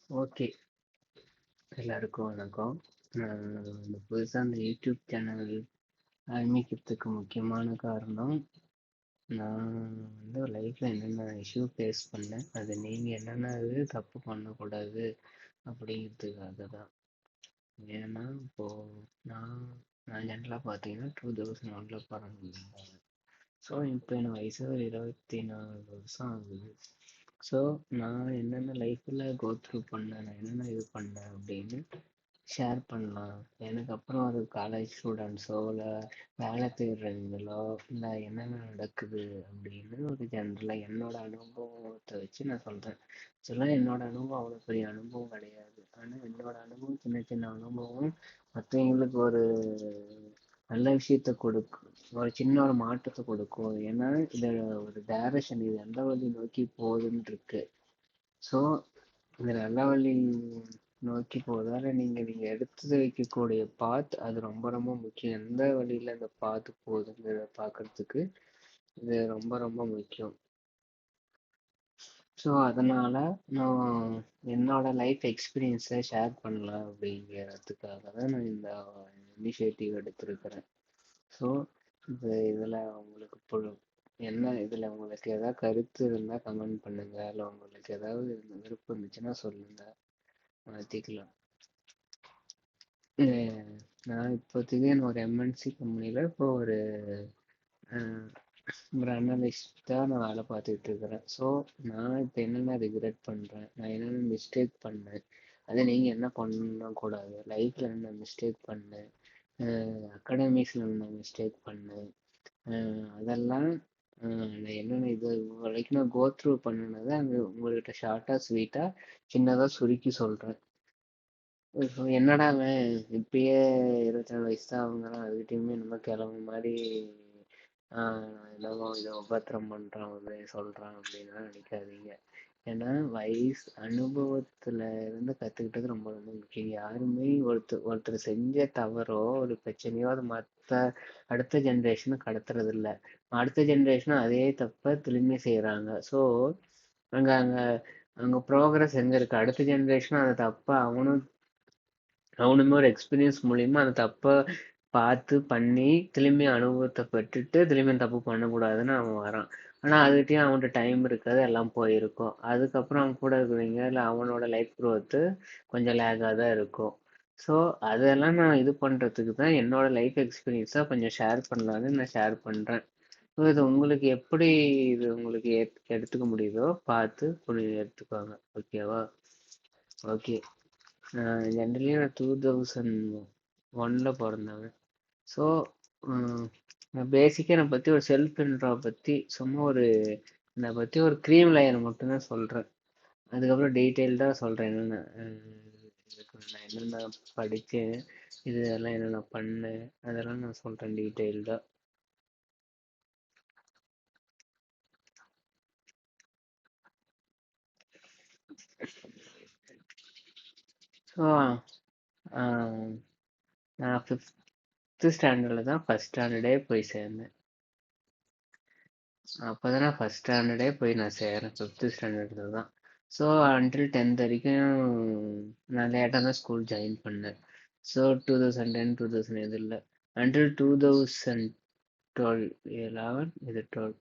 Okay. எல்லாருக்கும் வணக்கம். நான் இந்த புதுசா இந்த யூடியூப் சேனல் ஆரம்பிக்கிறதுக்கு முக்கியமான காரணம், நான் வந்து லைஃப்ல என்னென்ன இஷ்யூ ஃபேஸ் பண்ணேன், அது நீங்க என்னென்ன இது தப்பு பண்ணக்கூடாது அப்படிங்கிறதுக்காக தான். ஏன்னா இப்போ நான் நான் ஜென்ரலாக பார்த்தீங்கன்னா 2001 பிறந்தேன். ஸோ இப்போ எனக்கு வயசு ஒரு 24 வருஷம் ஆகுது. ஸோ நான் என்னென்ன லைஃப்பில் கோ த்ரூ பண்ணேன், நான் என்னென்ன இது பண்ணேன் அப்படின்னு ஷேர் பண்ணலாம். எனக்கு அப்புறம் ஒரு காலேஜ் ஸ்டூடெண்ட்ஸோ இல்லை வேலை தேடுறவங்களோ இல்லை என்னென்ன நடக்குது அப்படின்னு ஒரு ஜென்ரலாக என்னோட அனுபவத்தை வச்சு நான் சொல்கிறேன். ஆக்சுவலாக என்னோட அனுபவம் அவ்வளோ பெரிய அனுபவம் கிடையாது. ஆனால் என்னோட அனுபவம் சின்ன சின்ன அனுபவம் மற்றவங்களுக்கு ஒரு நல்ல விஷயத்த கொடுக்கும், ஒரு சின்ன ஒரு மாற்றத்தை கொடுக்கும். ஏன்னா இது ஒரு டைரக்ஷன், இது எந்த வழி நோக்கி போகுதுன்னு இருக்கு. ஸோ இந்த நல்ல வழி நோக்கி போவதால நீங்க எடுத்து வைக்கக்கூடிய பாத் அது ரொம்ப ரொம்ப முக்கியம். எந்த வழியில அந்த பாத்து போகுதுங்கிறத பார்க்கறதுக்கு இது ரொம்ப ரொம்ப முக்கியம். ஸோ அதனால நான் என்னோட லைஃப் எக்ஸ்பீரியன்ஸை ஷேர் பண்ணலாம் அப்படிங்கிறதுக்காக தான் நான் இந்த இனிஷியேட்டிவ் எடுத்திருக்கிறேன். ஸோ இதில் உங்களுக்கு என்ன இதில் உங்களுக்கு ஏதாவது கருத்து இருந்தால் கமெண்ட் பண்ணுங்க, இல்லை உங்களுக்கு ஏதாவது விருப்பம் இருந்துச்சுன்னா சொல்லுங்க, மாற்றிக்கலாம். நான் இப்போதைக்கு ஒரு எம்என்சி கம்பெனியில் இப்போ ஒரு அனலிஸ்டாக நான் வேலை பார்த்துட்டு இருக்கிறேன். ஸோ நான் இப்போ என்னென்ன ரிக்ரெட் பண்ணுறேன், நான் என்னென்ன மிஸ்டேக் பண்ணேன், அதை நீங்கள் என்ன பண்ணக்கூடாது, லைஃப்பில் என்ன மிஸ்டேக் பண்ணேன், அகாடமிக்ஸில் என்ன மிஸ்டேக் பண்ணேன், அதெல்லாம் நான் என்னென்ன இது வரைக்கும் நான் கோ த்ரூ பண்ணினதை அங்கே உங்கள்கிட்ட ஷார்ட்டாக ஸ்வீட்டாக சின்னதாக சுருக்கி சொல்கிறேன். என்னடா அவன் இப்பயே 24 வயசு தான், அவங்கலாம் அதுக்கிட்டையுமே நம்ம கிளம்பு மாதிரி என்னமோ இதை உபத்திரம் பண்ணுறான் வந்து சொல்கிறான் அப்படின்லாம் நினைக்காதீங்க. ஏன்னா வயசு அனுபவத்தில் இருந்து கற்றுக்கிட்டது ரொம்ப ரொம்ப முக்கியம். யாருமே ஒருத்தர் செஞ்ச தவறோ ஒரு பிரச்சனையோ அது மற்ற அடுத்த ஜென்ரேஷனுக்கு கடத்துறது இல்லை. அடுத்த ஜென்ரேஷனும் அதே தப்பை திரும்பி செய்கிறாங்க. ஸோ அங்கே அங்கே அங்கே ப்ரோக்ரஸ் எங்கே இருக்குது, அடுத்த ஜென்ரேஷனும் அந்த தப்பை அவனுமே ஒரு எக்ஸ்பீரியன்ஸ் மூலியமா அந்த தப்பை பார்த்து பண்ணி திரும்பி அனுபவத்தை பெற்றுட்டு திரும்பி தப்பு பண்ணக்கூடாதுன்னு அவன் வரான். ஆனால் அதுக்கிட்டையும் அவன்கிட்ட டைம் இருக்காது, எல்லாம் போயிருக்கும். அதுக்கப்புறம் அவன் கூட இருக்கிறவங்க இல்லை அவனோட லைஃப் க்ரோத்து கொஞ்சம் லேகாக தான் இருக்கும். ஸோ அதெல்லாம் நான் இது பண்ணுறதுக்கு தான் என்னோட லைஃப் எக்ஸ்பீரியன்ஸாக கொஞ்சம் ஷேர் பண்ணலான்னு நான் ஷேர் பண்ணுறேன். ஸோ இது உங்களுக்கு எப்படி இது உங்களுக்கு எடுத்துக்க முடியுதோ பார்த்து எடுத்துக்கோங்க. ஓகேவா? ஓகே. ஜென்ரலி நான் 2001 பிறந்தவன். ஸோ நான் பேசிக்காக என்னை பற்றி ஒரு செல்ஃப் இன்ட்ரோ பற்றி சும்மா என்னை பற்றி ஒரு க்ரீம் லேயர் மட்டும்தான் சொல்கிறேன். அதுக்கப்புறம் டீட்டெயில்டாக சொல்கிறேன் என்னென்ன இதுக்கு நான் என்னென்ன படித்தேன், இதெல்லாம் என்னென்ன பண்ணேன், அதெல்லாம் நான் சொல்கிறேன் டீட்டெயில்டாக. ஸோ நான் 5th ஸ்டாண்டர்டில் தான் ஃபஸ்ட் ஸ்டாண்டர்டே போய் சேர்ந்தேன். அப்போ தான் நான் ஃபஸ்ட் ஸ்டாண்டர்டே போய் நான் சேர்றேன், 5th ஸ்டாண்டர்டில் தான். ஸோ அன்டில் 10th வரைக்கும் நான் லேட்டாக தான் ஸ்கூல் ஜாயின் பண்ணேன். ஸோ 2010 2000 இது இல்லை. அன்டில் 2012 11 இது 12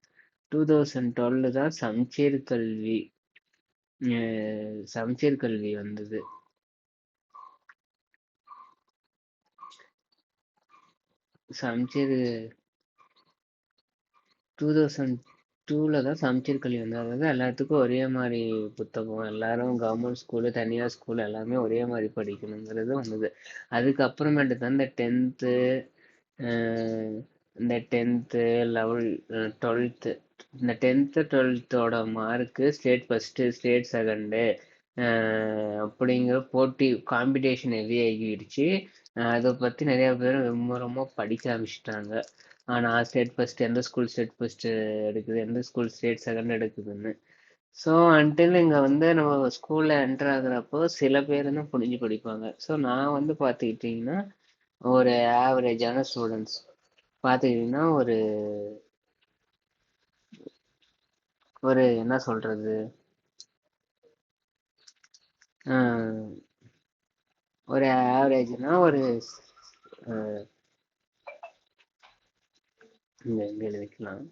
2012 தான் சமச்சீர் கல்வி வந்தது. சமச்சீர் 2002 தான் சமச்சீர் கல்வி வந்தது. அதாவது எல்லாத்துக்கும் ஒரே மாதிரி புத்தகம், எல்லாரும் கவர்மெண்ட் ஸ்கூலு தனியார் ஸ்கூல் எல்லாமே ஒரே மாதிரி படிக்கணுங்கிறது வந்தது. அதுக்கப்புறமேட்டு தான் இந்த டென்த்து 12th இந்த 10th 12th mark state first state second அப்படிங்கிற போட்டி காம்படிஷன் ஹெவி ஆகிடுச்சு. அதை பற்றி நிறைய பேர் ரொம்ப ரொம்ப படிக்க ஆரம்பிச்சிட்டாங்க. நான் ஸ்டேட் ஃபஸ்ட், எந்த ஸ்கூல் ஸ்டேட் ஃபஸ்ட்டு எடுக்குது, எந்த ஸ்கூல் ஸ்டேட் செகண்ட் எடுக்குதுன்னு. ஸோ அன்டில் இங்கே வந்து நம்ம ஸ்கூலில் என்டர் ஆகுறப்போ சில பேர் தான் புரிஞ்சு படிப்பாங்க. ஸோ நான் வந்து பார்த்துக்கிட்டிங்கன்னா ஒரு ஆவரேஜான ஸ்டூடெண்ட்ஸ் பார்த்துக்கிட்டிங்கன்னா ஒரு ஒரு என்ன சொல்கிறது, ஒரு ஆவரேஜ்னா ஒரு அஹ், இங்க எழுதிக்கலாம்.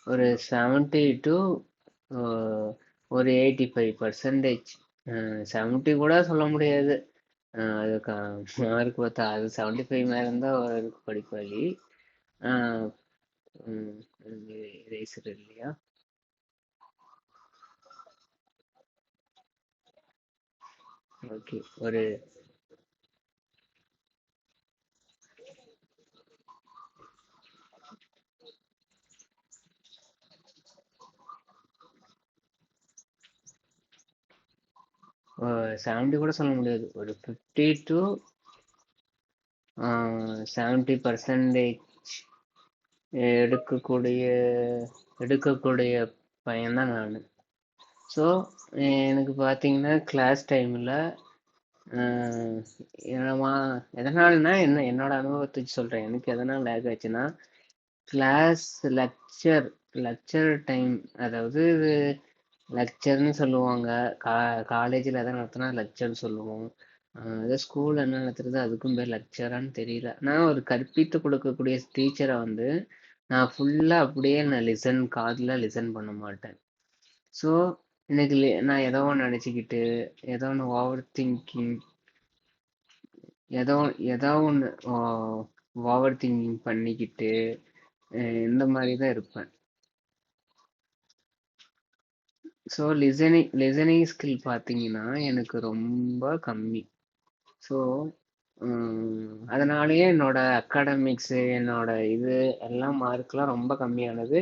ஒரு 70 டு ஒரு 85%. 70 கூட சொல்ல முடியாது. அது மார்க் பார்த்தா அது 75 மேல இருந்தா ஓரளவுக்கு படிப்பாளி. ரேசர் இல்லையா? ஓகே. ஒரு 70 கூட சொல்ல முடியாது. ஒரு 50 டு 70% எடுக்கக்கூடிய எடுக்கக்கூடிய பையன் தான் நான். ஸோ எனக்கு பார்த்தீங்கன்னா கிளாஸ் டைமில் என்னமா எதனால்னா என்னோட அனுபவத்தை வச்சு சொல்கிறேன். எனக்கு எதனால் லேக் ஆச்சுன்னா கிளாஸ் லெக்சர் லெக்சர் டைம், அதாவது லெக்சர்னு சொல்லுவாங்க. காலேஜில் எதை நடத்தினா லெக்சர்னு சொல்லுவோம். அதே ஸ்கூல் என்ன நடத்துறது அதுக்கும் பேர் லெக்சரான்னு தெரியல. நான் ஒரு கற்பித்து கொடுக்கக்கூடிய டீச்சரை வந்து நான் ஃபுல்லாக அப்படியே நான் காதில் லிசன் பண்ண மாட்டேன். ஸோ எனக்கு நான் ஏதோ ஒன்று நினச்சிக்கிட்டு ஏதோ ஒன்று ஓவர் திங்கிங் ஏதோ ஏதோ ஒன்று ஓவர் திங்கிங் பண்ணிக்கிட்டு இந்த மாதிரி தான் இருப்பேன். ஸோ லிசனிங் ஸ்கில் பார்த்தீங்கன்னா எனக்கு ரொம்ப கம்மி. ஸோ அதனாலேயே என்னோட அகாடமிக்ஸு என்னோட இது எல்லாம் மார்க்லாம் ரொம்ப கம்மியானது.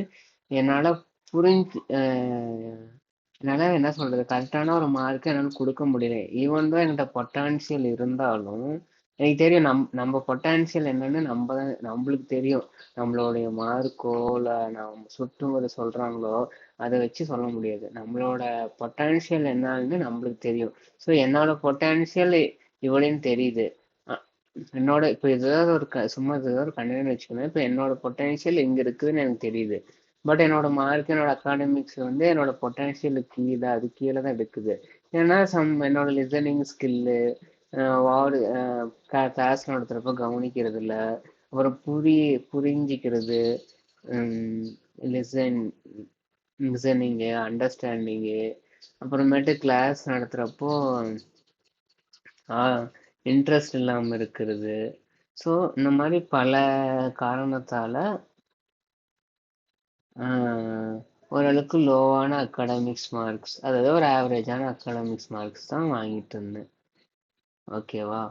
என்னால் என்னால் என்ன சொல்கிறது, கரெக்டான ஒரு மார்க்கை என்னால் கொடுக்க முடியல. ஈவன் தான் என்கிட்ட பொட்டான்ஷியல் இருந்தாலும் எனக்கு தெரியும் நம்ம பொட்டான்ஷியல் என்னன்னு நம்மளுக்கு தெரியும். நம்மளுடைய மார்க்கோ இல்லை நம்ம சுற்றுமுறை சொல்கிறாங்களோ அதை வச்சு சொல்ல முடியாது. நம்மளோட பொட்டான்ஷியல் என்னன்னு நம்மளுக்கு தெரியும். ஸோ என்னோட பொட்டான்ஷியல் இவ்வளோன்னு தெரியுது. என்னோட இப்போ ஏதாவது ஒரு சும்மா ஏதாவது ஒரு கண்டென்ட் வச்சுக்கணும். இப்போ என்னோட பொட்டான்ஷியல் எங்கே இருக்குதுன்னு எனக்கு தெரியுது. பட் என்னோட மார்க் என்னோட அகாடமிக்ஸ் வந்து என்னோட பொட்டான்ஷியலுக்கு கீழே அது கீழே தான் எடுக்குது. ஏன்னா என்னோட லிசனிங் ஸ்கில்லு வார்டு கிளாஸ் நடத்துகிறப்ப கவனிக்கிறது இல்லை. அப்புறம் புரிஞ்சிக்கிறது, லிசன் லிசனிங்கு, அண்டர்ஸ்டாண்டிங்கு, அப்புறமேட்டு கிளாஸ் நடத்துகிறப்போ இன்ட்ரெஸ்ட் இல்லாமல் இருக்கிறது. ஸோ இந்த மாதிரி பல காரணத்தால் ஓரளவுக்கு லோவான அகாடமிக்ஸ் மார்க்ஸ், அதாவது ஒரு ஆவரேஜான அகாடமிக்ஸ் மார்க்ஸ் தான் வாங்கிட்டு இருந்தேன். ஓகேவா?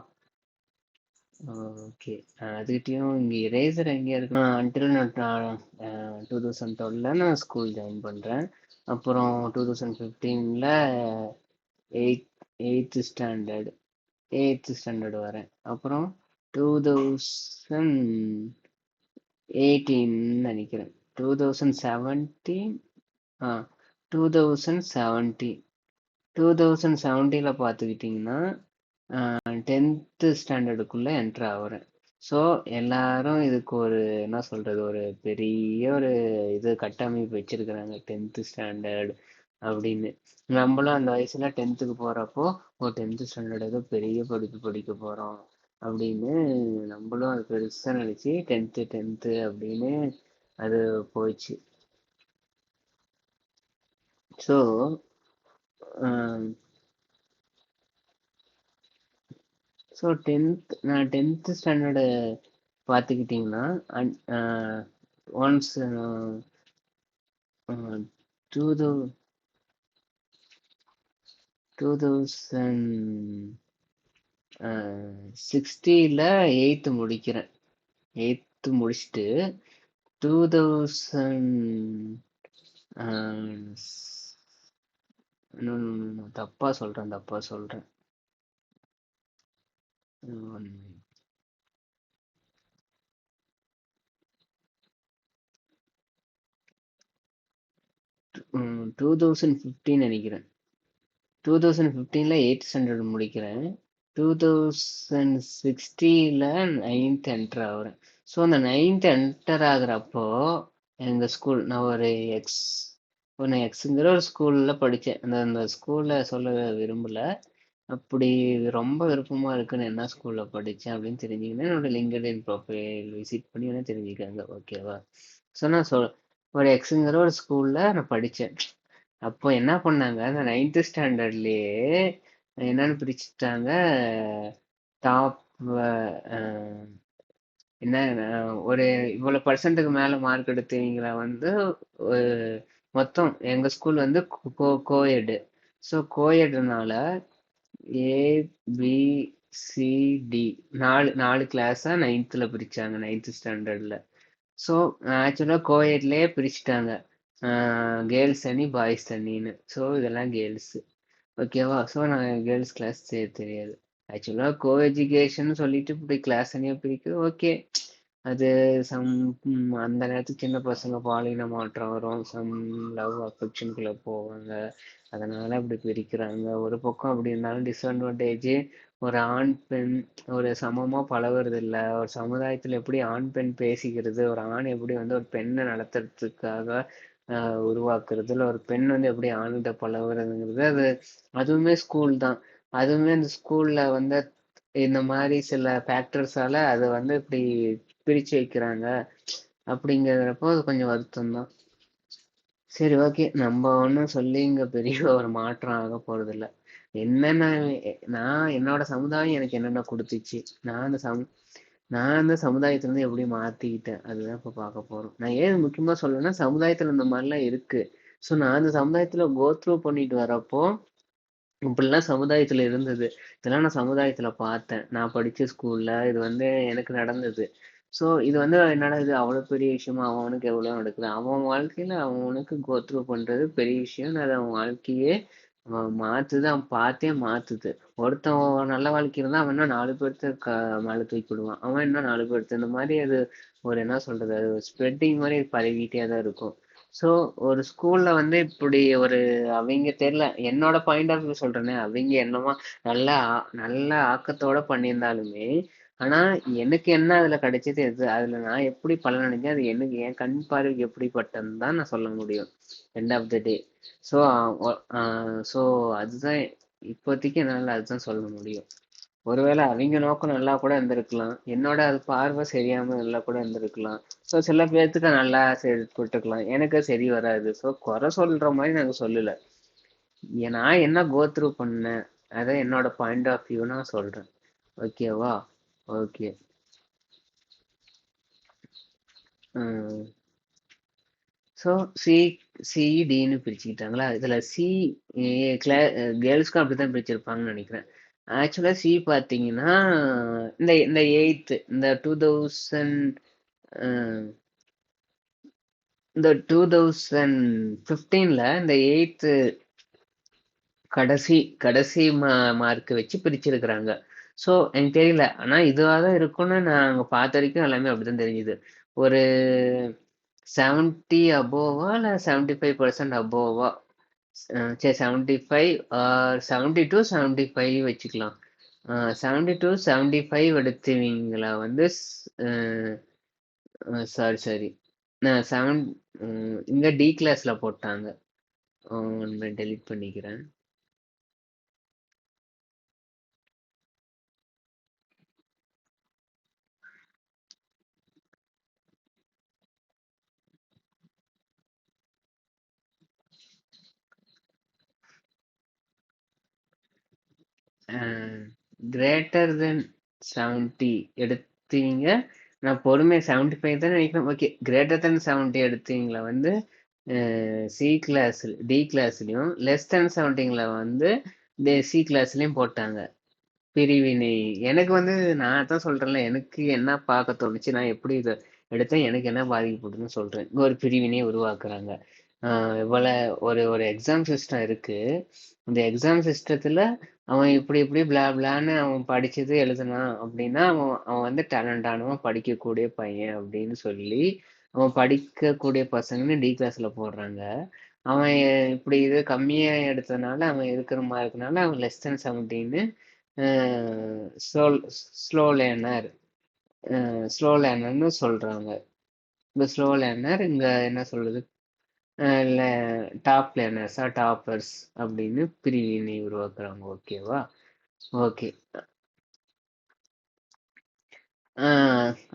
ஓகே. அதுக்கிட்டையும் இங்கே இரேசர் எங்கே இருக்கு? அன்டில் நான் 2012 நான் ஸ்கூல் ஜாயின் பண்ணுறேன். அப்புறம் 2015 எயித்து ஸ்டாண்டர்டு வரேன். அப்புறம் 2018 நினைக்கிறேன். 2017 2017 2017 பார்த்துக்கிட்டிங்கன்னா 10th ஸ்டாண்டர்டுக்குள்ளே என்ட்ரு ஆகுறேன். ஸோ எல்லாரும் இதுக்கு ஒரு என்ன சொல்கிறது, ஒரு பெரிய ஒரு இது கட்டமைப்பு வச்சிருக்கிறாங்க 10th ஸ்டாண்டர்ட் அப்படின்னு. நம்மளும் அந்த வயசில் 10th போகிறப்போ ஒரு 10th ஸ்டாண்டர்ட் ஏதோ பெரிய படிப்பு படிக்க போகிறோம் அப்படின்னு நம்மளும் அது பெருசாக நினச்சி 10th அப்படின்னு அது போயிடுச்சு. ஸோ நான் 10th ஸ்டாண்டர்டு பார்த்துக்கிட்டிங்கன்னா ஒன்ஸ் 2060 எயித்து முடிக்கிறேன். எயித்து முடிச்சுட்டு 2000 தப்பா சொல்றேன் 2015 நினைக்கிறேன். 2015 எயித் ஸ்டாண்டர்ட் முடிக்கிறேன். 2060 9th என்டர் ஆகுறேன். ஸோ அந்த 9th என்டர் ஆகுறப்போ எங்கள் ஸ்கூல், நான் ஒரு நான் எக்ஸுங்கிற ஒரு ஸ்கூல்ல படிச்சேன். அந்த அந்த ஸ்கூல்ல சொல்ல விரும்பல. அப்படி ரொம்ப விருப்பமா இருக்குன்னு என்ன ஸ்கூல்ல படிச்சேன் அப்படின்னு தெரிஞ்சீங்கன்னா, என்னோட லிங்க்டின் ப்ரொஃபைல் விசிட் பண்ணி வேணா தெரிஞ்சுக்கங்க. ஓகேவா? ஸோ நான் ஒரு எக்ஸுங்கிற ஒரு ஸ்கூல்ல நான் படிச்சேன். அப்போ என்ன பண்ணாங்க, அந்த 9th ஸ்டாண்டர்ட்லயே என்னன்னு பிரிச்சுட்டாங்க, டாப் என்ன ஒரு இவ்வளவு பர்சன்ட்டுக்கு மேல மார்க் எடுத்தவங்கள வந்து மொத்தம் எங்க ஸ்கூல் வந்து கோஎடு. ஸோ கோஎடுனால ஏ பி சி டி நாலு நாலு கிளாஸா நைன்த்தில் பிரிச்சாங்க, 9th ஸ்டாண்டர்ட்ல. ஸோ ஆக்சுவலாக கோஎட்லேயே பிரிச்சுட்டாங்க, கேர்ள்ஸ் தனி பாய்ஸ் தனின்னு. ஸோ இதெல்லாம் கேர்ள்ஸு. ஓகேவா? ஸோ நான் கேர்ள்ஸ் கிளாஸ் தெரியாது. ஆக்சுவலாக கோ எஜுகேஷன் சொல்லிட்டு இப்படி கிளாஸ் தனியாக பிரிக்குது, ஓகே. அது சம் அந்த நேரத்துக்கு சின்ன பசங்க பாலின மாற்றம் வரும், சம் லவ் அஃபெக்ஷனுக்குள்ள போவாங்க, அதனால அப்படி பிரிக்கிறாங்க. ஒரு பக்கம் அப்படி இருந்தாலும் டிஸ்அட்வான்டேஜ், ஒரு ஆண் பெண் ஒரு சமமா பழகுறது இல்ல, ஒரு சமுதாயத்துல எப்படி ஆண் பெண் பேசிக்கிறது, ஒரு ஆண் எப்படி வந்து ஒரு பெண்ணை நடத்துறதுக்காக உருவாக்குறது, இல்லை ஒரு பெண் வந்து எப்படி ஆண்கிட்ட பழகுறதுங்கிறது, அதுவுமே ஸ்கூல் தான். அதுவுமே அந்த ஸ்கூல்ல வந்து இந்த மாதிரி சில ஃபேக்டர்ஸால அதை வந்து இப்படி பிரிச்சு வைக்கிறாங்க. அப்படிங்கிறப்போ அது கொஞ்சம் வருத்தம் தான். சரி, ஓகே. நம்ம ஒன்றும் சொல்லி இங்க பெரிய ஒரு மாற்றம் ஆக போறது இல்ல. என்னென்ன நான் என்னோட சமுதாயம் எனக்கு என்னென்ன கொடுத்துச்சு, நான் அந்த நான் அந்த சமுதாயத்துல இருந்து எப்படி மாத்திக்கிட்டேன், அதுதான் இப்ப பார்க்க போறோம். நான் ஏன் முக்கியமா சொல்லணும்னா, சமுதாயத்துல இந்த மாதிரிலாம் இருக்கு. ஸோ நான் அந்த சமுதாயத்துல கோ த்ரூ பண்ணிட்டு வரப்போ இப்படிலாம் சமுதாயத்துல இருந்தது. இதெல்லாம் நான் சமுதாயத்துல பார்த்தேன். நான் படிச்ச ஸ்கூல்ல இது வந்து எனக்கு நடந்தது. ஸோ இது வந்து என்னடா இது அவ்வளவு பெரிய விஷயமா, அவனுக்கு எவ்வளவு நடக்குது, அவன் வாழ்க்கையில அவனுக்கு கோ த்ரூ பண்றது பெரிய விஷயம். அது அவன் வாழ்க்கையே மாத்துது, அவன் பார்த்தே மாத்துது. ஒருத்தன் நல்ல வாழ்க்கை இருந்தா அவன் இன்னும் 4 பேர்த்த மேல தூக்கி விடுவான், அவன் இன்னும் 4 பேர்த்த, இந்த மாதிரி அது ஒரு என்ன சொல்றது, அது ஸ்ப்ரெட்டிங் மாதிரி பரவிட்டே தான் இருக்கும். ஸோ ஒரு ஸ்கூல்ல வந்து இப்படி ஒரு அவங்க தெரியல, என்னோட பாயிண்ட் ஆஃப் வியூ சொல்றேனே, அவங்க என்னமோ நல்ல ஆக்கத்தோட பண்ணியிருந்தாலுமே, ஆனா எனக்கு என்ன அதுல கிடைச்சது, எது அதுல நான் எப்படி பலனடைஞ்சேன், அது எனக்கு என் கண் பார்வைக்கு எப்படிப்பட்டதுன்னு தான் நான் சொல்ல முடியும் end of the day. So so அதுதான் இப்போதைக்கு என்னால அதுதான் சொல்ல முடியும். ஒருவேளை அவங்க நோக்கம் நல்லா கூட இருந்திருக்கலாம், என்னோட அது பார்வை சரியாம நல்லா கூட இருந்திருக்கலாம். ஸோ சில பேர்த்துக்கு நல்லா போட்டுக்கலாம், எனக்கு சரி வராது. ஸோ குறை சொல்ற மாதிரி நாங்க சொல்லல, நான் என்ன கோ த்ரூ பண்ணேன், அதை என்னோட பாயிண்ட் ஆஃப் வியூ நான் சொல்றேன். ஓகேவா? ஓகே. ஸோ சி சிடின்னு பிரிச்சுக்கிட்டாங்களா, இதுல சி கேர்ள்ஸ்க்கும் அப்படித்தான் பிரிச்சிருப்பாங்கன்னு நினைக்கிறேன். ஆக்சுவலா சி பார்த்தீங்கன்னா, இந்த இந்த எயித்து இந்த 2000 இந்த 2015ல இந்த எயித்து கடைசி கடைசி மார்க் வச்சு பிரிச்சிருக்கிறாங்க. ஸோ எனக்கு தெரியல, ஆனா இதுவாக தான் இருக்கும்னு நாங்க பார்த்த வரைக்கும் எல்லாமே அப்படிதான் தெரிஞ்சுது. ஒரு 70 அபோவா இல்லை 75% அபோவா, சரி 75 72 75 வச்சுக்கலாம். 72 75 எடுத்தவங்கள வந்து சாரி சாரி நான் இங்க டி கிளாஸ்ல போட்டாங்க. டெலிட் பண்ணிக்கிறேன். கிரேட்டர் தென் 70 எடுத்தீங்க, நான் பொறுமையா 75 தான் நினைக்கிறேன். ஓகே, கிரேட்டர் தென் 70 எடுத்தீங்களா வந்து சி கிளாஸ் டி கிளாஸ்லயும், லெஸ் தென் 70ங்கள வந்து சி கிளாஸ்லயும் போட்டாங்க பிரிவினை. எனக்கு வந்து நான் தான் சொல்றேன்ல, எனக்கு என்ன பார்க்க தோணுச்சு, நான் எப்படி இதை எடுத்தேன், எனக்கு என்ன பாதிக்கப்படுதுன்னு சொல்றேன். இங்க ஒரு பிரிவினையை உருவாக்குறாங்க. இவ்வளவு ஒரு ஒரு எக்ஸாம் சிஸ்டம் இருக்கு. இந்த எக்ஸாம் சிஸ்டத்துல அவன் இப்படி இப்படி பிளா பிளான்னு அவன் படிச்சது எழுதுனான் அப்படின்னா, அவன் அவன் வந்து டேலண்டானவன், படிக்கக்கூடிய பையன் அப்படின்னு சொல்லி அவன் படிக்கக்கூடிய பசங்கன்னு டி கிளாஸ்ல போடுறாங்க. அவன் இப்படி இது கம்மியா எடுத்ததுனால, அவன் இருக்கிற மார்க்குனால அவன் less than 17, slow slow learner slow லேர்னர்னு சொல்றாங்க. இந்த ஸ்லோ லேர்னர் இங்க என்ன சொல்றது, இல்ல டாப் லேர்னர்ஸா, டாப்பர்ஸ் அப்படின்னு பிரிவினை உருவாக்குறாங்க. ஓகேவா? ஓகே. ஆ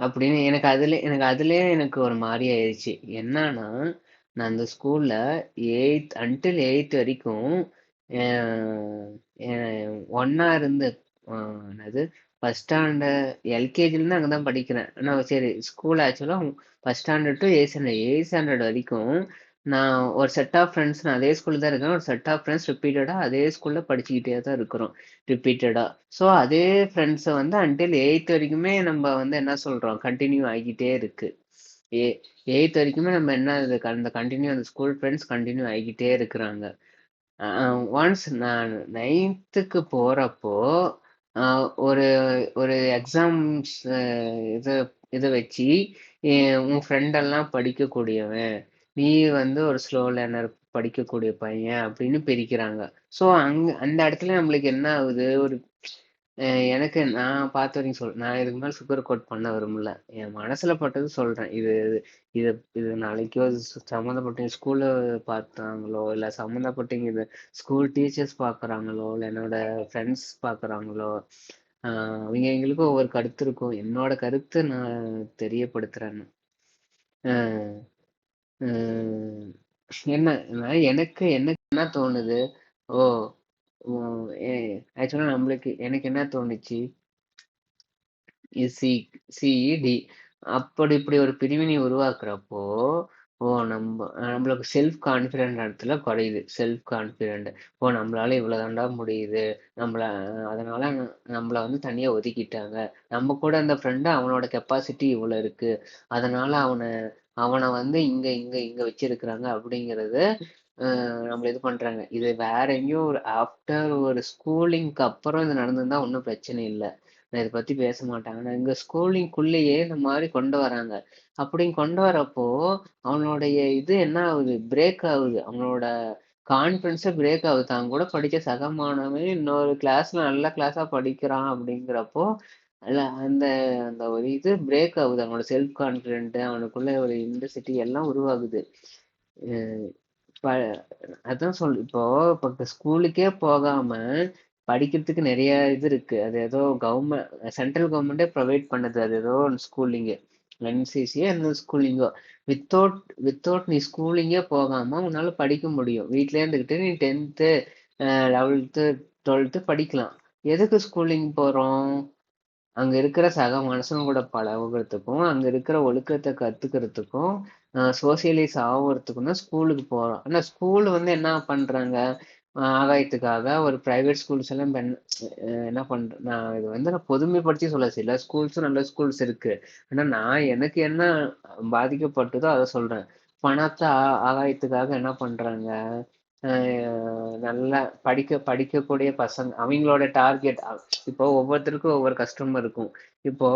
அப்படின்னு எனக்கு ஒரு மாரி ஆயிருச்சு. என்னன்னா, நான் அந்த ஸ்கூல்ல 8த் வரைக்கும் அ எ ஒண்ணா இருந்து அ என்னது ஃபர்ஸ்ட் ஸ்டாண்டர்ட் எல்கேஜிலருந்து அங்க தான் படிக்கிறேன். ஆனா சரி school actually first standard to 8த் ஸ்டாண்டர்ட் வரைக்கும் நான் ஒரு செட் ஆஃப் ஃப்ரெண்ட்ஸ் நான் அதே ஸ்கூல்ல தான் இருக்கேன். ஒரு செட் ஆஃப் ஃப்ரெண்ட்ஸ் ரிப்பீட்டடா அதே ஸ்கூல்ல படிச்சுக்கிட்டே தான் இருக்கிறோம். ரிப்பீட்டடா. ஸோ அதே ஃப்ரெண்ட்ஸை வந்து அன்டில் 8த் வரைக்குமே நம்ம வந்து என்ன சொல்றோம் கண்டினியூ ஆகிக்கிட்டே இருக்கு. ஏ 8த் வரைக்குமே நம்ம என்ன இது அந்த கண்டினியூ அந்த ஸ்கூல் ஃப்ரெண்ட்ஸ் கண்டினியூ ஆகிக்கிட்டே இருக்கிறாங்க. ஒன்ஸ் நான் 9த்துக்கு போறப்போ ஒரு ஒரு எக்ஸாம்ஸ் இது இதை வச்சு உன் ஃப்ரெண்டெல்லாம் படிக்கக்கூடியவன், நீ வந்து ஒரு ஸ்லோ லேர்னர் படிக்கக்கூடிய பையன் அப்படின்னு பிரிக்கிறாங்க. ஸோ அந்த இடத்துல நம்மளுக்கு என்ன ஆகுது, ஒரு எனக்கு நான் பார்த்த வரைக்கும் நான் இதுக்கு மேல சுகர் கோட் பண்ண விரும்பல. என் மனசுல பட்டது சொல்றேன். இது இது நாளைக்கோ சம்மந்தப்பட்ட ஸ்கூல்ல பார்த்தாங்களோ, இல்ல சம்மந்தப்பட்ட இது ஸ்கூல் டீச்சர்ஸ் பார்க்கறாங்களோ, இல்ல என்னோட ஃப்ரெண்ட்ஸ் பார்க்கறாங்களோ, அவங்க எங்களுக்கும் ஒவ்வொரு கருத்து இருக்கும். என்னோட கருத்து நான் தெரியப்படுத்துறேன். அஹ் உம் என்ன எனக்கு எனக்கு என்ன தோணுது? ஓ ஆக்சுவலா எனக்கு என்ன தோணுச்சு, சி சிஇடி அப்படி இப்படி ஒரு பிரிவினை உருவாக்குறப்போ, ஓ நம்மளுக்கு செல்ஃப் கான்ஃபிடென்ட் இடத்துல குறையுது. செல்ஃப் கான்ஃபிடென்ட், ஓ நம்மளால இவ்வளவுதாண்டா முடியுது, நம்மள அதனால நம்மள வந்து தனியா ஒதுக்கிட்டாங்க. நம்ம கூட அந்த ஃப்ரெண்டு அவனோட கெப்பாசிட்டி இவ்வளவு இருக்கு, அதனால அவனை அவனை வந்து இங்க இங்க இங்க வச்சிருக்கிறாங்க அப்படிங்கறது நம்மள இது பண்றாங்க. இது வேற எங்கேயும் ஒரு ஆஃப்டர் ஒரு ஸ்கூலிங்க்கு அப்புறம் இது நடந்திருந்தா ஒன்றும் பிரச்சனை இல்லை, நான் இதை பத்தி பேச மாட்டாங்க. ஆனா எங்க ஸ்கூலிங்குள்ளேயே இந்த மாதிரி கொண்டு வராங்க. அப்படி கொண்டு வரப்போ அவனுடைய இது என்ன ஆகுது, பிரேக் ஆகுது. அவனோட கான்ஃபிடன்ஸே பிரேக் ஆகுது. தான் கூட படிச்ச சக மாணவன் இன்னொரு கிளாஸ்ல நல்ல கிளாஸா படிக்கிறான் அப்படிங்கிறப்போ அல்ல அந்த அந்த ஒரு இது பிரேக் ஆகுது. அவனோட செல்ஃப் கான்ஃபிடென்ட், அவனுக்குள்ள ஒரு இன்டென்சிட்டி எல்லாம் உருவாகுது. அஹ் இப்ப அதான் இப்போ ஸ்கூலுக்கே போகாம படிக்கிறதுக்கு நிறைய இது இருக்கு. அது ஏதோ கவர்மெண்ட் சென்ட்ரல் கவர்மெண்டே ப்ரொவைட் பண்ணுது. அது ஏதோ ஸ்கூலிங்கு என்சிசியோ என்ன ஸ்கூலிங்கோ, வித்தவுட் வித்தவுட் நீ ஸ்கூலிங்கே போகாம உன்னால படிக்க முடியும். வீட்லயே இருந்துக்கிட்டு நீ 10th 11th 12th படிக்கலாம். எதுக்கு ஸ்கூலிங் போறோம்? அங்க இருக்கிற சக மனுஷங்க கூட பழகுறதுக்கும், அங்க இருக்கிற ஒழுக்கத்தை கத்துக்கிறதுக்கும், சோசியலைஸ் ஆகுறதுக்கும் தான் ஸ்கூலுக்கு போறோம். ஆனா ஸ்கூல் வந்து என்ன பண்றாங்க, ஆகாயத்துக்காக ஒரு பிரைவேட் ஸ்கூல்ஸ் எல்லாம் என்ன பண்ற, இது வந்து நான் பொதுமைப்படுத்தி சொல்ல, சில ஸ்கூல்ஸும் நல்ல ஸ்கூல்ஸ் இருக்கு. ஆனா நான் எனக்கு என்ன பாதிக்கப்பட்டதோ அதை சொல்றேன். பணத்தை ஆகாயத்துக்காக என்ன பண்றாங்க, நல்லா படிக்கக்கூடிய பசங்க அவங்களோட டார்கெட். இப்போ ஒவ்வொருத்தருக்கும் ஒவ்வொரு கஸ்டமர் இருக்கும். இப்போ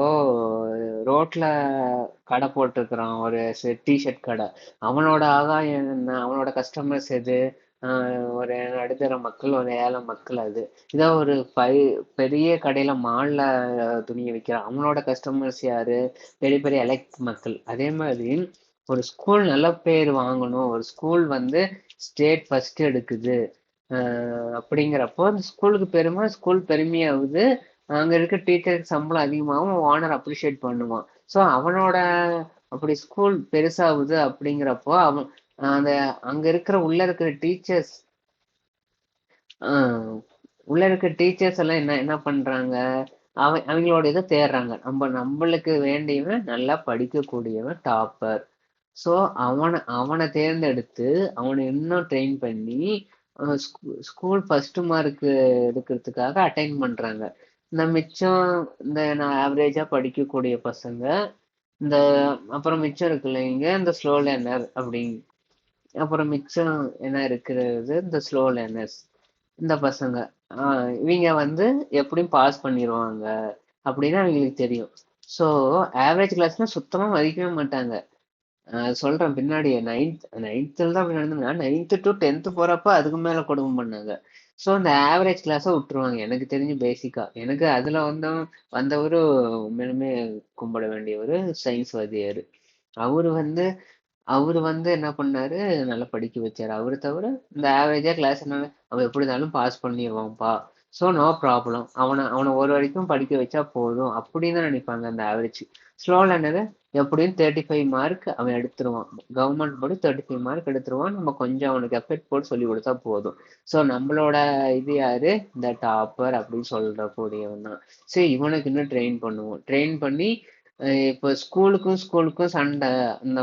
ரோட்ல கடை போட்டிருக்கிறான் ஒரு டிஷர்ட் கடை, அவனோட ஆதாயம் என்ன, அவனோட கஸ்டமர்ஸ் எது, ஒரு நடுத்தர மக்கள், ஒரு ஏழை மக்கள். அது இதோ ஒரு பெரிய கடையில மால்ல துணியை விற்கிறான், அவனோட கஸ்டமர்ஸ் யாரு, பெரிய பெரிய எலெக்ட் மக்கள். அதே மாதிரி ஒரு ஸ்கூல் நல்ல பேர் வாங்கணும், ஒரு ஸ்கூல் வந்து ஸ்டேட் ஃபர்ஸ்ட் எடுக்குது அப்படிங்கிறப்போ அந்த ஸ்கூலுக்கு பெருமை, ஸ்கூல் பெருமையாகுது. அங்க இருக்க டீச்சருக்கு சம்பளம் அதிகமாகவும் ஓனர் அப்ரிஷியேட் பண்ணுவான். ஸோ அவனோட அப்படி ஸ்கூல் பெருசாகுது அப்படிங்கிறப்போ அவன் அந்த அங்க இருக்கிற ஆஹ் உள்ள இருக்க டீச்சர்ஸ் எல்லாம் என்ன என்ன பண்றாங்க, அவங்களோட இதை தேடுறாங்க. நம்மளுக்கு வேண்டியவன் நல்லா படிக்கக்கூடியவன் டாப்பர். ஸோ அவனை அவனை தேர்ந்தெடுத்து அவனை இன்னும் ட்ரெயின் பண்ணி ஸ்கூல் ஃபர்ஸ்ட் மார்க் எடுக்கிறதுக்காக அட்டைன் பண்றாங்க. இந்த மிச்சம் இந்த நான் ஆவரேஜா படிக்கக்கூடிய பசங்க, இந்த அப்புறம் மிச்சம் இருக்கு இல்லைங்க இந்த ஸ்லோ லேர்னர் அப்படிங்க, அப்புறம் மிச்சம் என்ன இருக்கிறது இந்த ஸ்லோ லேர்னர்ஸ், இந்த பசங்க இவங்க வந்து எப்படியும் பாஸ் பண்ணிடுவாங்க அப்படின்னு அவங்களுக்கு தெரியும். ஸோ ஆவரேஜ் கிளாஸ்னா சுத்தமா மதிக்கவே மாட்டாங்க. சொல்றேன் பின்னாடி. நைன்த்தில் தான் அப்படி நடந்ததுன்னா 9th to 10th போறப்ப அதுக்கு மேல கொடுமை பண்ணாங்க. ஸோ அந்த ஆவரேஜ் கிளாஸை விட்டுருவாங்க. எனக்கு தெரிஞ்சு பேசிக்கா எனக்கு அதுல வந்தவரு உண்மையிலுமே கும்பிட வேண்டிய ஒரு சயின்ஸ் வாத்தியார். அவரு வந்து அவரு வந்து என்ன பண்ணாரு, நல்லா படிக்க வச்சாரு. அவரு தவிர இந்த ஆவரேஜா கிளாஸ் என்னன்னா, அவன் எப்படி இருந்தாலும் பாஸ் பண்ணிருவான்ப்பா. So no problem. அவன ஒரு வரைக்கும் படிக்க வச்சா போதும். அப்படின்னு தான் நினைப்பாங்க அந்த ஆவரேஜ். ஸ்லோ லேர்னர் எப்படியும் 35 மார்க் அவன் எடுத்துருவான். கவர்மெண்ட் படி 35 மார்க் எடுத்துருவான். நம்ம கொஞ்சம் அவனுக்கு எஃபெக்ட் போட்டு சொல்லி கொடுத்தா போதும். ஸோ நம்மளோட இது யாரு? இந்த டாப்பர் அப்படின்னு சொல்ற கூடியவன் தான். சரி இவனுக்கு இன்னும் ட்ரெயின் பண்ணுவோம். ட்ரெயின் பண்ணி இப்போ ஸ்கூலுக்கும் சண்டை அந்த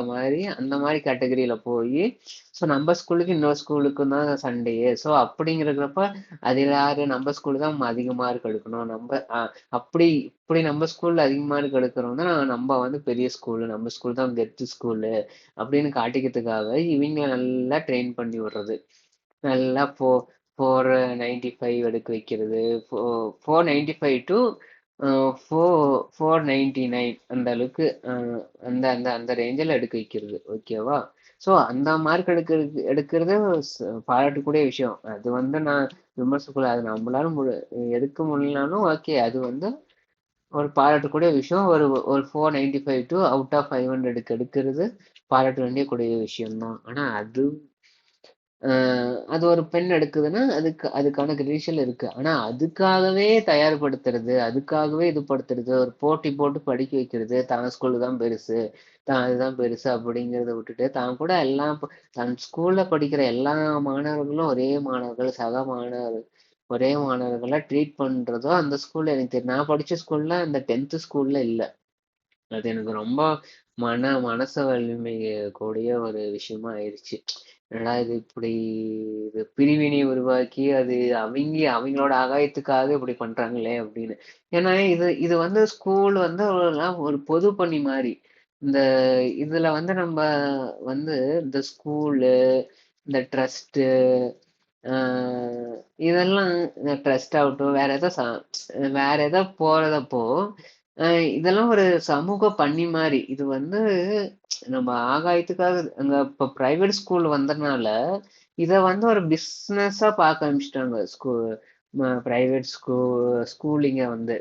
மாதிரி கேட்டகரியில போய் ஸோ நம்ம ஸ்கூலுக்கு இன்னொரு ஸ்கூலுக்கும் தான் சண்டையே. ஸோ அப்படிங்கிறப்ப அதில் யாரு நம்ம ஸ்கூலு தான் அதிக மார்க் எடுக்கணும். அப்படி இப்படி நம்ம ஸ்கூல்ல அதிக மார்க் எடுக்கிறோம் தான் நம்ம வந்து பெரிய ஸ்கூலு, நம்ம ஸ்கூல் தான் கெத்து ஸ்கூலு அப்படின்னு காட்டிக்கிறதுக்காக இவங்க நல்லா ட்ரெயின் பண்ணி விடுறது. நல்லா 495 எடுக்க வைக்கிறது. 495 டு 499 அந்த அளவுக்கு அந்த அந்த அந்த ரேஞ்சில் எடுக்க வைக்கிறது. ஓகேவா? ஸோ அந்த மார்க் எடுக்கிறது பாராட்டக்கூடிய விஷயம். அது வந்து நான் விமர்சிக்கல. அது நம்மளால எடுக்க முடியலனாலும் ஓகே. அது வந்து ஒரு பாராட்டக்கூடிய விஷயம். ஒரு ஒரு 495 டு அவுட் ஆஃப் 500 எடுக்கிறது பாராட்ட வேண்டிய கூடிய விஷயம் தான். ஆனா அது ஒரு பெண் எடுக்குதுன்னா அதுக்கான கிரீஷல் இருக்கு. ஆனா அதுக்காகவே தயார்படுத்துறது, அதுக்காகவே இது படுத்துறது, ஒரு போட்டி போட்டு படிக்க வைக்கிறது, தான் ஸ்கூலு தான் பெருசு, தான் அதுதான் பெருசு அப்படிங்கிறத விட்டுட்டு தான் கூட எல்லாம் தன் ஸ்கூல்ல படிக்கிற எல்லா மாணவர்களும் ஒரே மாணவர்கள், சக மாணவர்கள் ஒரே மாணவர்களா ட்ரீட் பண்றதோ அந்த ஸ்கூல்ல எனக்கு தெரியும். நான் படிச்ச ஸ்கூல்ல அந்த 10th ஸ்கூல்ல இல்ல. அது எனக்கு ரொம்ப மனச வலிமை கூடிய ஒரு விஷயமா ஆயிருச்சு. என்னடா இது இப்படி இது பிரிவினை உருவாக்கி அது அவங்களோட ஆகாயத்துக்காக இப்படி பண்றாங்களே அப்படின்னு. ஏன்னா இது இது வந்து ஸ்கூல் வந்து ஒரு பொது பணி மாதிரி. இந்த இதுல வந்து நம்ம வந்து இந்த ஸ்கூலு, இந்த ட்ரஸ்ட், இதெல்லாம் இந்த ட்ரஸ்ட் ஆகட்டும் வேற ஏதோ போறதப்போ இதெல்லாம் ஒரு சமூக பணி மாதிரி. இது வந்து நம்ம ஆகாயத்துக்காக அங்க இப்ப பிரைவேட் ஸ்கூல் வந்ததுனால இத வந்து ஒரு பிஸ்னஸா பார்க்க ஆரம்பிச்சிட்டாங்க. பிரைவேட் ஸ்கூலிங்க வந்து.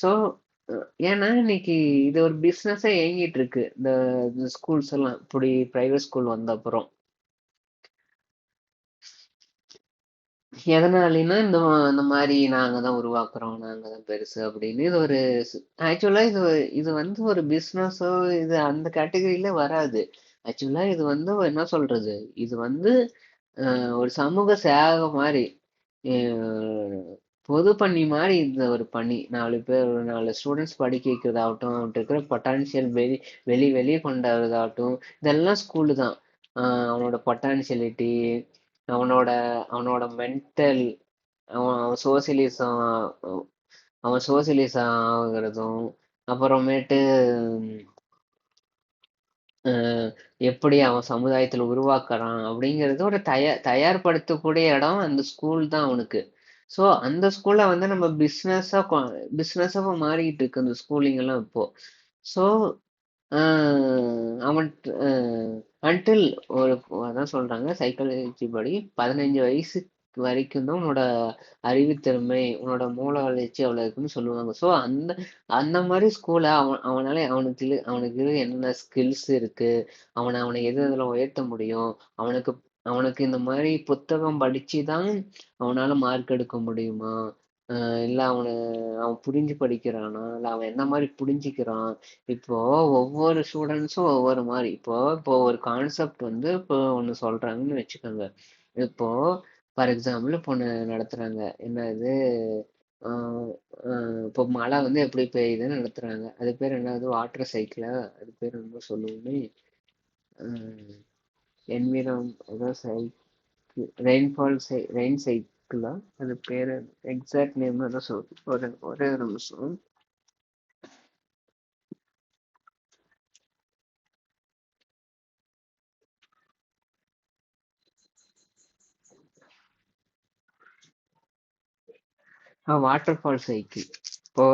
ஸோ ஏன்னா இன்னைக்கு இது ஒரு பிஸ்னஸா இயங்கிட்டு இருக்கு. இந்த ஸ்கூல்ஸ் எல்லாம் இப்படி பிரைவேட் ஸ்கூல் வந்த அப்புறம் எதனாலன்னா இந்த மாதிரி நாங்க தான் உருவாக்குறோம், நாங்க தான் பெருசு அப்படின்னு. இது ஒரு ஆக்சுவலா இது வந்து ஒரு பிசினஸோ இது அந்த கேட்டகரியில வராது. ஆக்சுவலா இது வந்து என்ன சொல்றது, இது வந்து ஒரு சமூக சேவை மாதிரி, அஹ் பொது பணி மாதிரி. இந்த ஒரு பணி 4 பேர் 4 ஸ்டூடெண்ட்ஸ் படிக்க வைக்கிறதாகட்டும், அவன்கிட்ட இருக்கிற பொட்டான்சியல் வெளியே கொண்டு வரதாகட்டும், இதெல்லாம் ஸ்கூலு தான். அவனோட பொட்டான்சியலிட்டி, அவனோட அவனோட மென்டல், அவன் சோசியலிசம் அவன் சோசியலிசம் ஆகுறதும், அப்புறமேட்டு அஹ் எப்படி அவன் சமுதாயத்துல உருவாக்குறான் அப்படிங்கிறது ஒரு தயார்படுத்தக்கூடிய இடம் அந்த ஸ்கூல் தான் அவனுக்கு. ஸோ அந்த ஸ்கூல்ல வந்து நம்ம பிஸ்னஸா மாறிக்கிட்டு இருக்கு அந்த ஸ்கூலிங் எல்லாம் இப்போ. ஸோ அவன் அன்டில் ஒரு அதான் சொல்றாங்க சைக்காலஜி படி 15 வயசு வரைக்கும் தான் உன்னோட அறிவுத்திறமை, உன்னோட மூளை வளர்ச்சி அவ்வளவு இருக்குன்னு சொல்லுவாங்க. ஸோ அந்த அந்த மாதிரி ஸ்கூல்ல அவனால அவனுக்கு என்னென்ன ஸ்கில்ஸ் இருக்கு, அவனை எது இதுல உயர்த்த முடியும், அவனுக்கு அவனுக்கு இந்த மாதிரி புத்தகம் படிச்சுதான் அவனால மார்க் எடுக்க முடியுமா, இல்ல அவன் புரிஞ்சு படிக்கிறானா, இல்ல அவன் என்ன மாதிரி புரிஞ்சுக்கிறான். இப்போ ஒவ்வொரு ஸ்டூடெண்ட்ஸும் ஒவ்வொரு மாதிரி. இப்போ ஒரு கான்செப்ட் வந்து இப்போ ஒண்ணு சொல்றாங்கன்னு வச்சுக்கோங்க. இப்போ ஃபார் எக்ஸாம்பிள் இப்போ ஒண்ணு நடத்துறாங்க. என்ன இது, இப்போ மழை வந்து எப்படி பெய்யுதுன்னு நடத்துறாங்க. அது பேர் என்னது, வாட்டர் சைக்கிளா? அது பேர் என்ன சொல்லுவோமே, என்விரான் ஏதோ சைக்கிள், ரெயின் சைக்கிளா? அது பேரு எக்ஸாக்ட் நேம் தான் சொல்லுது. ஒரே ஒரு நிமிஷம். Water fall cycle. இப்போ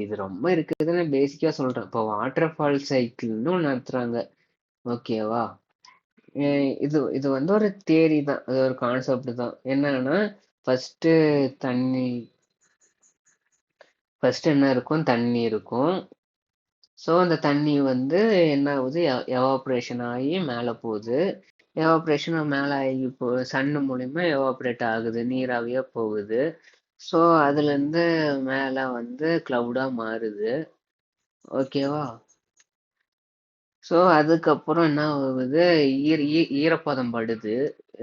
இது ரொம்ப இருக்குதுன்னு பேசிக்கா சொல்றேன். இப்போ வாட்டர் ஃபால் சைக்கிள்னு ஒன்று நடத்துறாங்க. ஓகேவா? இது இது வந்து ஒரு தியரி தான், அது ஒரு கான்செப்ட் தான். என்னன்னா ஃபர்ஸ்ட் தண்ணி ஃபர்ஸ்ட் என்ன இருக்கும், தண்ணி இருக்கும். ஸோ அந்த தண்ணி வந்து என்ன ஆகுது, எவாப்ரேஷன் ஆகி மேலே போகுது. எவாப்ரேஷன் மேலே ஆகி இப்போ சன்னு மூலியமா எவாப்ரேட் ஆகுது, நீராவியா போகுது. ஸோ அதுலேருந்து மேலே வந்து க்ளவுடாக மாறுது. ஓகேவா? ஸோ அதுக்கப்புறம் என்ன ஆகுது, ஈரப்பதம் படுது.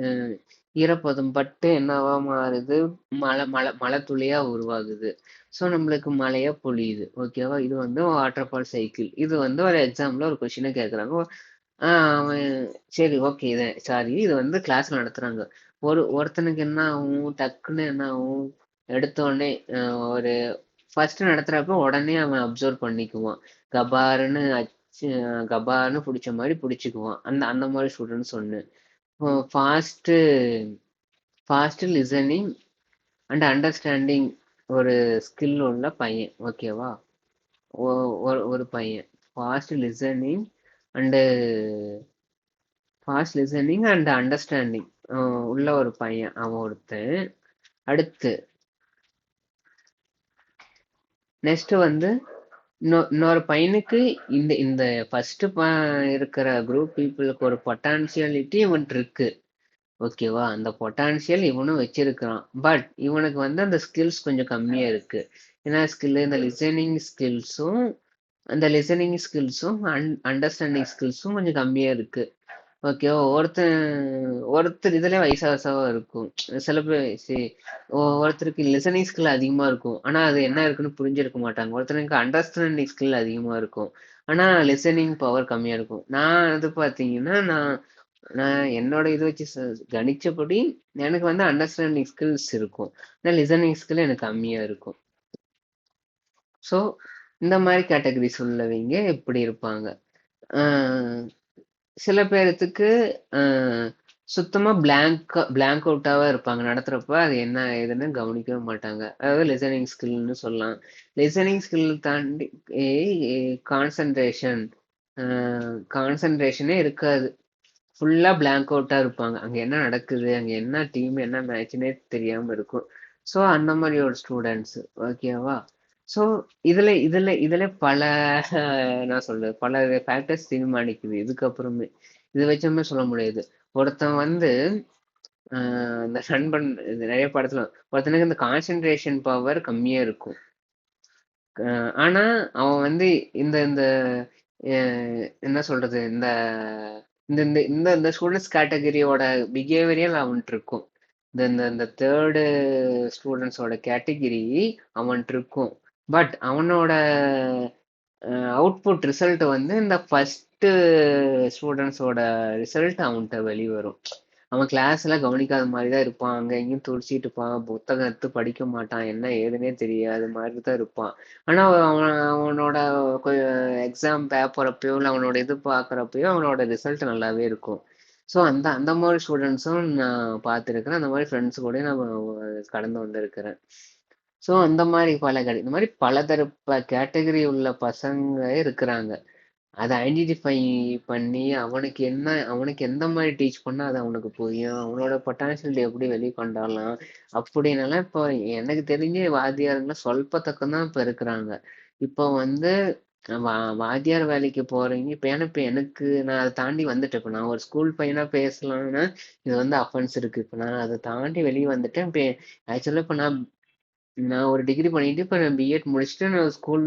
அஹ் ஈரப்பதம் பட்டு என்னவா மாறுது, மழை மழை மழை துளியா உருவாகுது. ஸோ நம்மளுக்கு மழையா பொழியுது. ஓகேவா? இது வந்து வாட்டர் ஃபால் சைக்கிள். இது வந்து ஒரு எக்ஸாம்பிள் ஒரு கொஸ்டினை கேட்குறாங்க. அவன் சரி, ஓகே, இது சாரி, இது வந்து கிளாஸ்ல நடத்துறாங்க. ஒருத்தனுக்கு என்ன ஆகும், டக்குன்னு என்ன ஆகும், எடுத்த உடனே ஒரு ஃபர்ஸ்ட் நடத்துறப்ப உடனே அவன் அப்சர்வ் பண்ணிக்குவான். கபாருன்னு கபார்னு பிடிச்ச மாதிரி பிடிச்சிக்குவான். அந்த அந்த மாதிரி ஸ்டூடெண்ட்ஸ் ஒன்று. Fast fast listening and understanding ஒரு ஸ்கில் உள்ள பையன். ஓகேவா? ஒரு பையன் fast listening and fast listening and understanding உள்ள ஒரு பையன், அவன் ஒருத்தன். அடுத்து நெக்ஸ்ட் வந்து இன்னொரு பையனுக்கு இந்த இந்த ஃபர்ஸ்ட் இருக்கிற குரூப் பீப்புளுக்கு ஒரு பொட்டான்சியாலிட்டி இவன்ட்டு இருக்கு. ஓகேவா? அந்த பொட்டான்சியல் இவனும் வச்சிருக்கிறான். பட் இவனுக்கு வந்து அந்த ஸ்கில்ஸ் கொஞ்சம் கம்மியா இருக்கு. என்ன ஸ்கில்? இந்த லிசனிங் ஸ்கில்ஸும் அண்டர்ஸ்டாண்டிங் ஸ்கில்ஸும் கொஞ்சம் கம்மியா இருக்கு. ஓகேவா? ஒருத்தர் இதுல வயசா வயசாவா இருக்கும். சில பேர் ஒருத்தருக்கு லிசனிங் ஸ்கில் அதிகமா இருக்கும், ஆனா அது என்ன இருக்குன்னு புரிஞ்சிருக்க மாட்டாங்க. ஒருத்தருக்கு அண்டர்ஸ்டாண்டிங் ஸ்கில் அதிகமா இருக்கும், ஆனா லிசனிங் பவர் கம்மியா இருக்கும். நான் அது பாத்தீங்கன்னா, நான் நான் என்னோட இது வச்சு கணிச்சபடி எனக்கு வந்து அண்டர்ஸ்டாண்டிங் ஸ்கில்ஸ் இருக்கும், ஆனா லிசனிங் ஸ்கில் எனக்கு கம்மியா இருக்கும். ஸோ இந்த மாதிரி கேட்டகரிஸ் உள்ளவங்க இப்படி இருப்பாங்க. ஆஹ் சில பேர்த்துக்கு சுத்தமா பிளாங்க் அவுட்டாவா இருப்பாங்க. நடத்துறப்ப அது என்ன ஏதுன்னு கவனிக்கவே மாட்டாங்க. அதாவது லிசனிங் ஸ்கில்னு சொல்லலாம். லிசனிங் ஸ்கில் தாண்டி கான்சன்ட்ரேஷன் கான்சன்ட்ரேஷனே இருக்காது. ஃபுல்லா பிளாங்க் அவுட்டா இருப்பாங்க. அங்க என்ன நடக்குது, அங்க என்ன டீம், என்ன மேட்ச்னே தெரியாம இருக்கும். ஸோ அந்த மாதிரி ஒரு ஸ்டூடெண்ட்ஸ். ஓகேவா? ஸோ இதுல பல நான் சொல்றது பல ஃபேக்டர்ஸ் தீர்மானிக்குது இதுக்கப்புறமே. இது வச்சுமே சொல்ல முடியாது. ஒருத்தன் வந்து இந்த நண்பன், இது நிறைய படத்துல ஒருத்தனுக்கு இந்த கான்சென்ட்ரேஷன் பவர் கம்மியா இருக்கும். ஆனா அவன் வந்து இந்த இந்த என்ன சொல்றது, இந்த இந்த இந்த இந்த இந்த ஸ்டூடெண்ட்ஸ் கேட்டகரியோட பிஹேவியரியல் அவன்ட்டு இருக்கும். இந்த இந்த இந்த தேர்டு ஸ்டூடெண்ட்ஸோட கேட்டகிரி அவன்ட்டு இருக்கும். பட் அவனோட அவுட்புட் ரிசல்ட் வந்து இந்த ஃபர்ஸ்ட் ஸ்டூடெண்ட்ஸோட ரிசல்ட் அவன்கிட்ட வெளிவரும். அவன் கிளாஸ்ல கவனிக்காத மாதிரி தான் இருப்பான், அங்க எங்கேயும் துடிச்சிட்டு இருப்பான், புத்தகம் எடுத்து படிக்க மாட்டான், என்ன ஏதுனே தெரியாது மாதிரி தான் இருப்பான். ஆனா அவனோட எக்ஸாம் பேப்பர் அப்பயோ இல்லை அவனோட இது பார்க்குறப்பயோ அவனோட ரிசல்ட் நல்லாவே இருக்கும். ஸோ அந்த அந்த மாதிரி ஸ்டூடெண்ட்ஸும் நான் பார்த்துருக்கிறேன். அந்த மாதிரி ஃப்ரெண்ட்ஸ் கூட நான் கடந்து வந்திருக்கிறேன். ஸோ அந்த மாதிரி இந்த மாதிரி பலதரப்ப கேட்டகரி உள்ள பசங்க இருக்கிறாங்க. அதை ஐடென்டிஃபை பண்ணி அவனுக்கு எந்த மாதிரி டீச் பண்ணா அது அவனுக்கு புரியும், அவனோட பொட்டான்ஷியல் எப்படி வெளியே கொண்டாடலாம் அப்படின்னலாம் இப்போ எனக்கு தெரிஞ்ச வாத்தியாருங்க சொல்பத்தக்கம் தான் இப்போ இருக்கிறாங்க. இப்போ வந்து வாத்தியார் வேலைக்கு போறீங்க இப்போ. ஏன்னா இப்போ எனக்கு நான் அதை தாண்டி வந்துட்டேன். இப்போ நான் ஒரு ஸ்கூல் பையனா பேசலாம்னா இது வந்து அஃபென்ஸ் இருக்கு. இப்போ நான் அதை தாண்டி வெளியே வந்துட்டேன். இப்போ ஆக்சுவலாக இப்போ நான் ஒரு டிகிரி பண்ணிட்டு இப்போ நான் பிஎட் முடிச்சுட்டு நான் ஸ்கூல்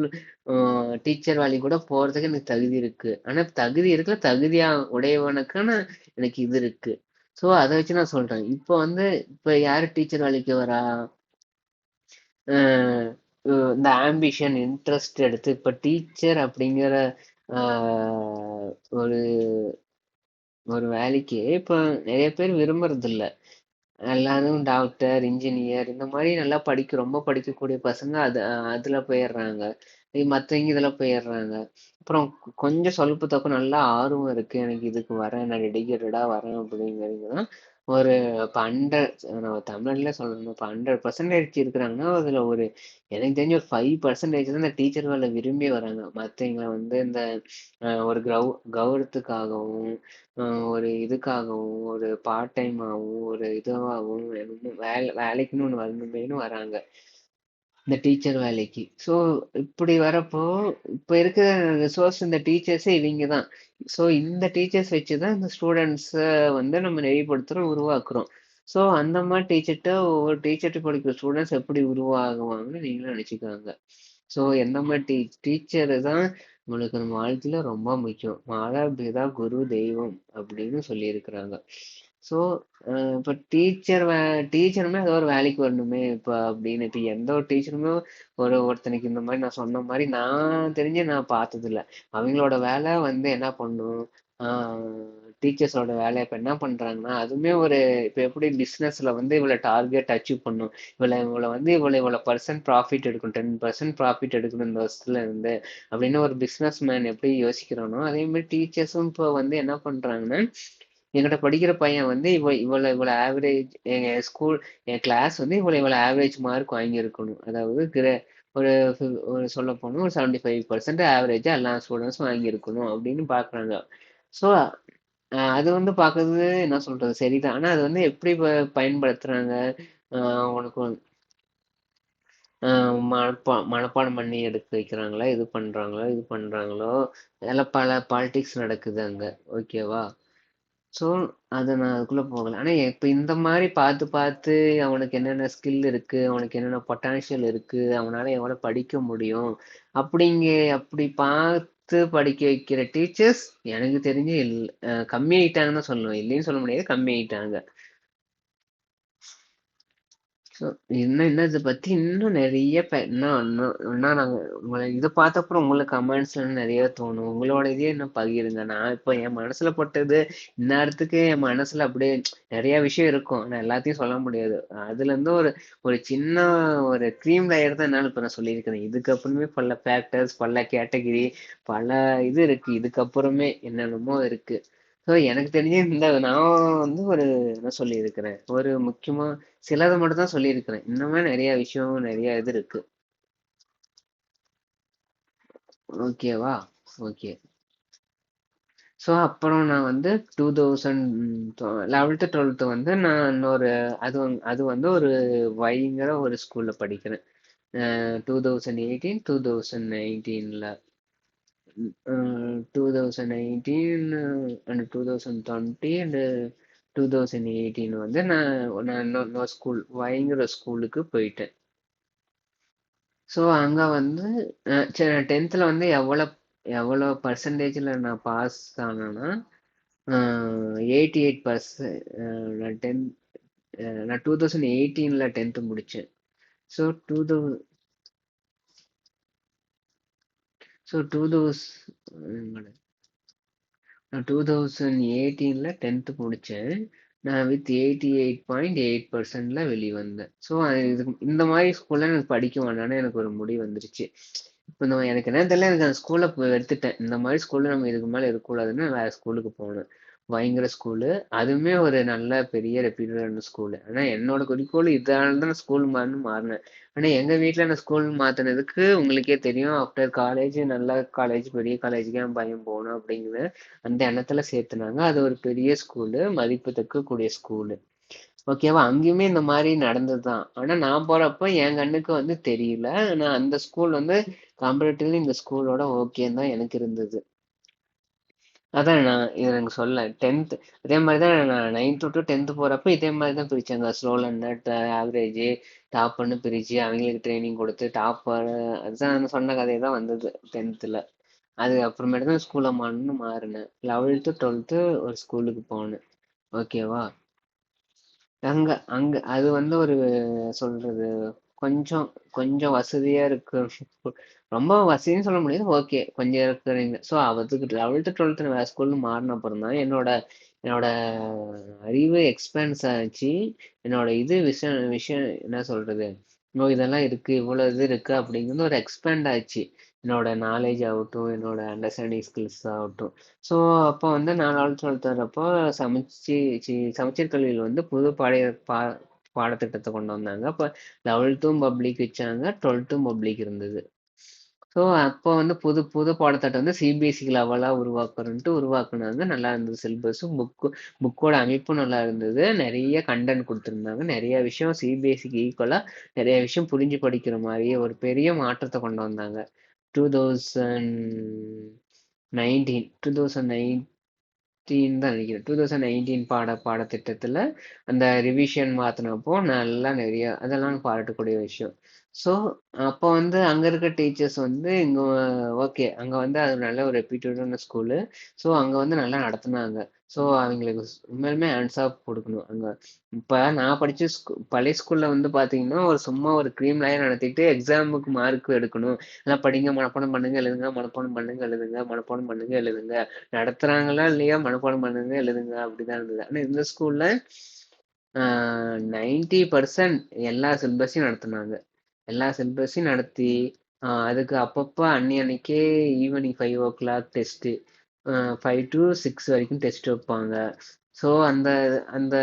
டீச்சர் வேலைக்கு கூட போறதுக்கு எனக்கு தகுதி இருக்கு. ஆனா தகுதி இருக்குல்ல, தகுதியா உடையவனுக்கான எனக்கு இது இருக்கு. ஸோ அதை வச்சு நான் சொல்றேன். இப்போ வந்து இப்போ யாரு டீச்சர் வேலைக்கு வரா? அஹ் இந்த ஆம்பிஷன் இன்ட்ரெஸ்ட் எடுத்து இப்போ டீச்சர் அப்படிங்கிற ஒரு ஒரு வேலைக்கு இப்போ நிறைய பேர் விரும்புறது இல்ல. எல்லாரும் டாக்டர், இன்ஜினியர் இந்த மாதிரி நல்லா ரொம்ப படிக்கக்கூடிய பசங்க அதுல போயிடுறாங்க. மற்றவங்க இதுல போயிடுறாங்க. அப்புறம் கொஞ்சம் சொல்ப தக்கம் நல்லா ஆர்வம் இருக்கு, எனக்கு இதுக்கு வரேன், நான் டெடிகேட்டடா வரேன் அப்படிங்கிறதுதான் ஒரு இப்போ நம்ம தமிழ்ல சொல்லணும். இப்போ 100% இருக்கிறாங்கன்னா அதுல எனக்கு தெரிஞ்ச ஒரு 5% தான் இந்த டீச்சர் வேலை விரும்பி வராங்க. மற்றவங்க வந்து இந்த ஒரு கௌரவத்துக்காகவும் ஒரு இதுக்காகவும் ஒரு பார்ட் டைமாகவும் ஒரு இதுவாகவும் வேலைக்குன்னு ஒன்று வரணுமேனு வராங்க. இந்த டீச்சர் வேலைக்கு. ஸோ இப்படி வரப்போ, இப்ப இருக்கிற ரிசோர்ஸ் இந்த டீச்சர்ஸே இவிங்க தான். ஸோ இந்த டீச்சர்ஸ் வச்சு தான் இந்த ஸ்டூடெண்ட்ஸ வந்து நம்ம நெறிப்படுத்துறோம், உருவாக்குறோம். ஸோ அந்த மாரி ஒவ்வொரு டீச்சர்ட்ட படிக்கிற ஸ்டூடெண்ட்ஸ் எப்படி உருவாகுவாங்கன்னு நீங்களே நெனச்சுக்கோங்க. ஸோ எந்த மாரி டீச்சரு தான் நம்மளுக்கு நம்ம வாழ்க்கையில ரொம்ப முக்கியம். "மாதா, குரு, தெய்வம்" அப்படின்னு சொல்லியிருக்கிறாங்க. ஸோ இப்ப டீச்சருமே ஏதோ ஒரு வேலைக்கு வரணுமே இப்ப அப்படின்னு. இப்ப எந்த ஒரு டீச்சருமே ஒருத்தனுக்கு இந்த மாரி நான் சொன்ன மாரி நான் தெரிஞ்சு நான் பார்த்ததில்ல. அவங்களோட வேலை வந்து என்ன பண்ணும்? ஆ டீச்சர்ஸோட வேலை இப்ப என்ன பண்றாங்கன்னா, அதுவுமே இப்ப எப்படி பிசினஸ்ல வந்து இவ்வளவு டார்கெட் அச்சீவ் பண்ணும். இவ்வளவு வந்து இவ்வளவு பெர்சன்ட் ப்ராஃபிட் எடுக்கணும். 10% ப்ராஃபிட் எடுக்கணும் இந்த வருஷத்துல இருந்து அப்படின்னு ஒரு பிசினஸ் மேன் எப்படி யோசிக்கிறானோ, அதே மாதிரி டீச்சர்ஸும் இப்போ வந்து என்ன பண்றாங்கன்னா, என்கிட்ட படிக்கிற பையன் வந்து இவ்வளவு ஆவரேஜ் என் கிளாஸ் வந்து இவ்வளவு ஆவரேஜ் மார்க் வாங்கியிருக்கணும். அதாவது ஒரு ஒரு சொல்ல போனா ஒரு 75% ஆவரேஜா எல்லா ஸ்டூடெண்ட்ஸும் வாங்கியிருக்கணும் அப்படின்னு பாக்குறாங்க. ஸோ அது வந்து பாக்குறது என்ன சொல்றது சரிதான். ஆனா அது வந்து எப்படி பயன்படுத்துறாங்க? உனக்கு மனப்பாடம் பண்ணி எடுக்க வைக்கிறாங்களா? இது பண்றாங்களோ? அதெல்லாம் பல பாலிடிக்ஸ் நடக்குது அங்க. ஓகேவா? ஸோ அத நான் அதுக்குள்ள போகல. ஆனா இப்ப இந்த மாரி பார்த்து பார்த்து அவனுக்கு என்னென்ன ஸ்கில் இருக்கு, அவனுக்கு என்னென்ன பொட்டன்ஷியல் இருக்கு, அவனால எவ்வளவு படிக்க முடியும், அப்படி பார்த்து படிக்க வைக்கிற டீச்சர்ஸ் எனக்கு தெரிஞ்சு கம்மியாயிட்டாங்கன்னு தான் சொல்லணும். இல்லைன்னு சொல்ல முடியாது. கம்மியாயிட்டாங்க. ஸோ இன்னும் இன்னும் இதை பத்தி இன்னும் நிறைய இன்னும் இன்னும் இன்னும் நாங்க உங்களை இதை பார்த்த அப்புறம் உங்களுக்கு கமெண்ட்ஸ்ல நிறைய தோணும். உங்களோட இதே என்ன பகிருங்க. நான் இப்போ என் மனசுல பட்டது இந்நேரத்துக்கு என் மனசுல அப்படியே நிறைய விஷயம் இருக்கும். நான் எல்லாத்தையும் சொல்ல முடியாது. அதுல இருந்து ஒரு ஒரு சின்ன ஒரு க்ரீம் லேயர் தான் என்னால இப்ப நான் சொல்லியிருக்கிறேன். இதுக்கப்புறமே பல ஃபேக்டர்ஸ், பல கேட்டகரி, பல இது இருக்கு. இதுக்கப்புறமே என்னென்னமோ இருக்கு. ஸோ எனக்கு தெரிஞ்சு நான் வந்து என்ன சொல்லியிருக்கிறேன், ஒரு முக்கியமா சிலதை மட்டும் தான் சொல்லியிருக்கிறேன். இன்னுமே நிறைய விஷயம் நிறைய இது இருக்கு. ஓகேவா? ஓகே. ஸோ அப்புறம் நான் வந்து 2000 11th 12th வந்து நான் இன்னொரு அது வந்து ஒரு வைங்கிற ஒரு ஸ்கூல்ல படிக்கிறேன். 2018 2019ல 2019 அண்ட் 2020 அண்ட் 2018 வந்து நான் இன்னொரு ஸ்கூல் வைங்கிற ஸ்கூலுக்கு போயிட்டேன். ஸோ அங்க வந்து 10th வந்து எவ்வளோ பர்சன்டேஜில் நான் பாஸ் ஆனேன்னா 88%. நான் நான் 2018ல 10th முடிச்சேன். ஸோ டூ தௌ ஸோ டூ தௌஸ் நான் 2018ல 10th முடிச்சேன். நான் வித் 88.8%ல வெளிய வந்தேன். ஸோ இந்த மாதிரி ஸ்கூல்ல எனக்கு படிக்க வேண்டாம்னு எனக்கு ஒரு முடிவு வந்துருச்சு. இப்போ எனக்கு என்ன தெரியல, எனக்கு அந்த ஸ்கூல்ல எடுத்துட்டேன். இந்த மாதிரி ஸ்கூல்ல நம்ம இதுக்கு மேல இருக்கக்கூடாதுன்னு வேற ஸ்கூலுக்கு போனேன். பயங்கர ஸ்கூலு. அதுவுமே ஒரு நல்ல பெரிய ரெப்யூட்டடான ஸ்கூலு. ஆனா என்னோட குறிக்கோள் இதனால தான் ஸ்கூல் மாறினேன். ஆனா எங்க வீட்ல நான் ஸ்கூல் மாத்தினதுக்கு உங்களுக்கே தெரியும். ஆஃப்டர் காலேஜ் நல்ல காலேஜ், பெரிய காலேஜுக்கு என் பையன் போகணும் அப்படிங்கிற அந்த எண்ணத்துல சேர்த்துனாங்க. அது ஒரு பெரிய ஸ்கூலு, மதிப்புத்தக்க கூடிய ஸ்கூலு. ஓகேவா? அங்கேயுமே இந்த மாதிரி நடந்ததுதான். ஆனா நான் போறப்ப என் கண்ணுக்கு வந்து தெரியல. ஆனா அந்த ஸ்கூல் வந்து கம்பேரிட்டிவ்லி இந்த ஸ்கூலோட ஓகேன்னு தான் எனக்கு இருந்தது. அதான் நான் இது எனக்கு சொல்ல 10th இதே மாதிரி தான் நான் 9th டு 10th போறப்ப இதே மாதிரி தான் பிரிச்சாங்க. ஸ்லோ லேர்னர், ஆவரேஜ், டாப்னு பிரிச்சு அவங்களுக்கு ட்ரைனிங் கொடுத்து டாப்பர். அதுதான் நான் சொன்ன கதையை தான் வந்தது 10th. அது அப்புறமேட்டு தான் ஸ்கூல்ல மாறினேன். 11th 12th ஒரு ஸ்கூலுக்கு போனேன். ஓகேவா? அங்க அங்க அது வந்து சொல்றது கொஞ்சம் கொஞ்சம் வசதியா இருக்கு. ரொம்ப வசதின்னு சொல்ல முடியாது. ஓகே கொஞ்சம் இருக்கிறீங்க. ஸோ அதுக்கு 11th 12th வேற ஸ்கூல்னு மாறின அப்புறம் தான் என்னோட என்னோட அறிவு எக்ஸ்பேன்ஸ் ஆச்சு. என்னோட இது விஷயம் விஷயம் என்ன சொல்றது, இதெல்லாம் இருக்கு, இவ்வளவு இது இருக்கு அப்படிங்கிறது ஒரு எக்ஸ்பேண்ட் ஆச்சு. என்னோட நாலேஜ் ஆகட்டும், என்னோட அண்டர்ஸ்டாண்டிங் ஸ்கில்ஸ் ஆகட்டும். ஸோ அப்போ வந்து நான் 11th 12th வரப்போ சமச்சீர் கல்வியில் வந்து புது பாடத்திட்டத்தை கொண்டு வந்தாங்க. அப்போ 11th பப்ளிக் வச்சாங்க, 12th பப்ளிக் இருந்தது. ஸோ அப்போ வந்து புது புது பாடத்திட்டம் வந்து சிபிஎஸ்சி லெவலா உருவாக்குறன்ட்டு உருவாக்குனாங்க. நல்லா இருந்தது சிலபஸும், புக்கோட அமைப்பும் நல்லா இருந்தது. நெறைய கன்டென்ட் குடுத்துருந்தாங்க. நெறைய விஷயம் சிபிஎஸ்சிக்கு ஈக்குவலா நெறைய விஷயம் புரிஞ்சு படிக்கிற மாரியே ஒரு பெரிய மாற்றத்த கொண்டு வந்தாங்க. 2019 தான் நெனைக்கிறேன். 2019 பாடத்திட்டத்துல அந்த ரிவிஷன் மாத்துனப்போ நல்லா நெறைய அதெல்லாம் பாராட்டக்கூடிய விஷயம். ஸோ, அப்போ வந்து அங்க இருக்க டீச்சர்ஸ் வந்து இங்க ஓகே. அங்க வந்து அது நல்ல ஒரு ரெப்யூட்டடான ஸ்கூலு. ஸோ, அங்க வந்து நல்லா நடத்துனாங்க. ஸோ, அவங்களுக்கு உண்மையாலுமே ஹேண்ட்ஸ் ஆஃப் குடுக்கணும். அங்க இப்ப நான் படிச்ச பழைய ஸ்கூல்ல வந்து பாத்தீங்கன்னா, சும்மா ஒரு க்ரீம் லேயர் நடத்திட்டு எக்ஸாமுக்கு மார்க் எடுக்கணும். எல்லாம் படிங்க, மனப்பாடம் பண்ணுங்க, எழுதுங்க, மனப்பாடம் பண்ணுங்க, எழுதுங்க, மனப்பாடம் பண்ணுங்க, எழுதுங்க. நடத்துறாங்களா இல்லையா மனப்பாடம் பண்ணுங்க, எழுதுங்க அப்படிதான் இருந்தது. ஆனா இந்த ஸ்கூல்ல 90% எல்லா சிலபஸையும் நடத்துனாங்க. எல்லா சிலபஸையும் நடத்தி அதுக்கு அப்பப்போ அன்னைக்கே ஈவினிங் 5 o'clock டெஸ்ட்டு 5 to 6 வரைக்கும் டெஸ்ட் வைப்பாங்க. ஸோ அந்த அந்த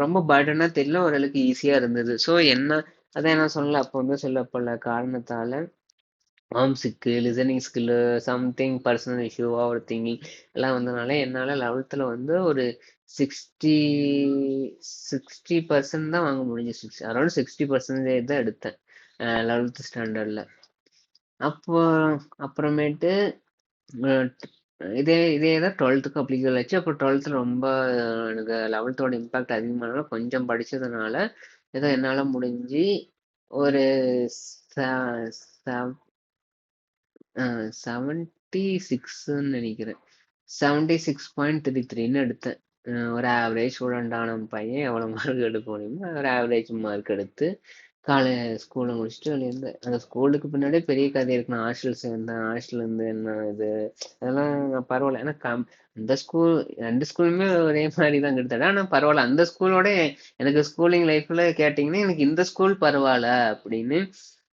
ரொம்ப பர்டனா தெரியல, ஓரளவுக்கு ஈஸியா இருந்தது. ஸோ அதான் என்ன சொல்லல, அப்போ வந்து சில பல காரணத்தால ஹோம் சிக்கு, listening skill, something personal issue, over thinking எல்லாம் வந்தனால என்னால் 11th வந்து ஒரு 60 60% தான் வாங்க முடிஞ்சு. அரௌண்ட் 60% தான் எடுத்தேன் 11th ஸ்டாண்டர்டில். அப்போ அப்புறமேட்டு அஹ், இதே இதே தான் 12th அப்ளிகபிள் ஆச்சு. அப்போ 12th ரொம்ப எனக்கு 11th இம்பாக்ட் அதிகமானால கொஞ்சம் படிச்சதுனால ஏதோ என்னால் முடிஞ்சு ஒரு 76ன்னு நினைக்கிறேன். 76.33ன்னு எடுத்தேன். ஒரு ஆவரேஜ் ஸ்டூடெண்டான பையன் எவ்வளோ மார்க் எடுக்க முடியுமோ ஒரு ஆவரேஜ் மார்க் எடுத்து ஸ்கூலை முடிச்சுட்டு வெளியே இருந்தேன். அந்த ஸ்கூலுக்கு பின்னாடியே பெரிய கதை இருக்கு. நான் ஹாஸ்டல் சேர்ந்தேன். ஹாஸ்டல் இருந்து என்ன இது அதெல்லாம் பரவாயில்ல. ஏன்னா அந்த ஸ்கூல் 2 ஸ்கூலுமே ஒரே மாதிரி தான் எடுத்தேன். ஆனால் பரவாயில்ல. அந்த ஸ்கூலோட எனக்கு ஸ்கூலிங் லைஃப்ல கேட்டிங்கன்னா எனக்கு இந்த ஸ்கூல் பரவாயில்ல அப்படின்னு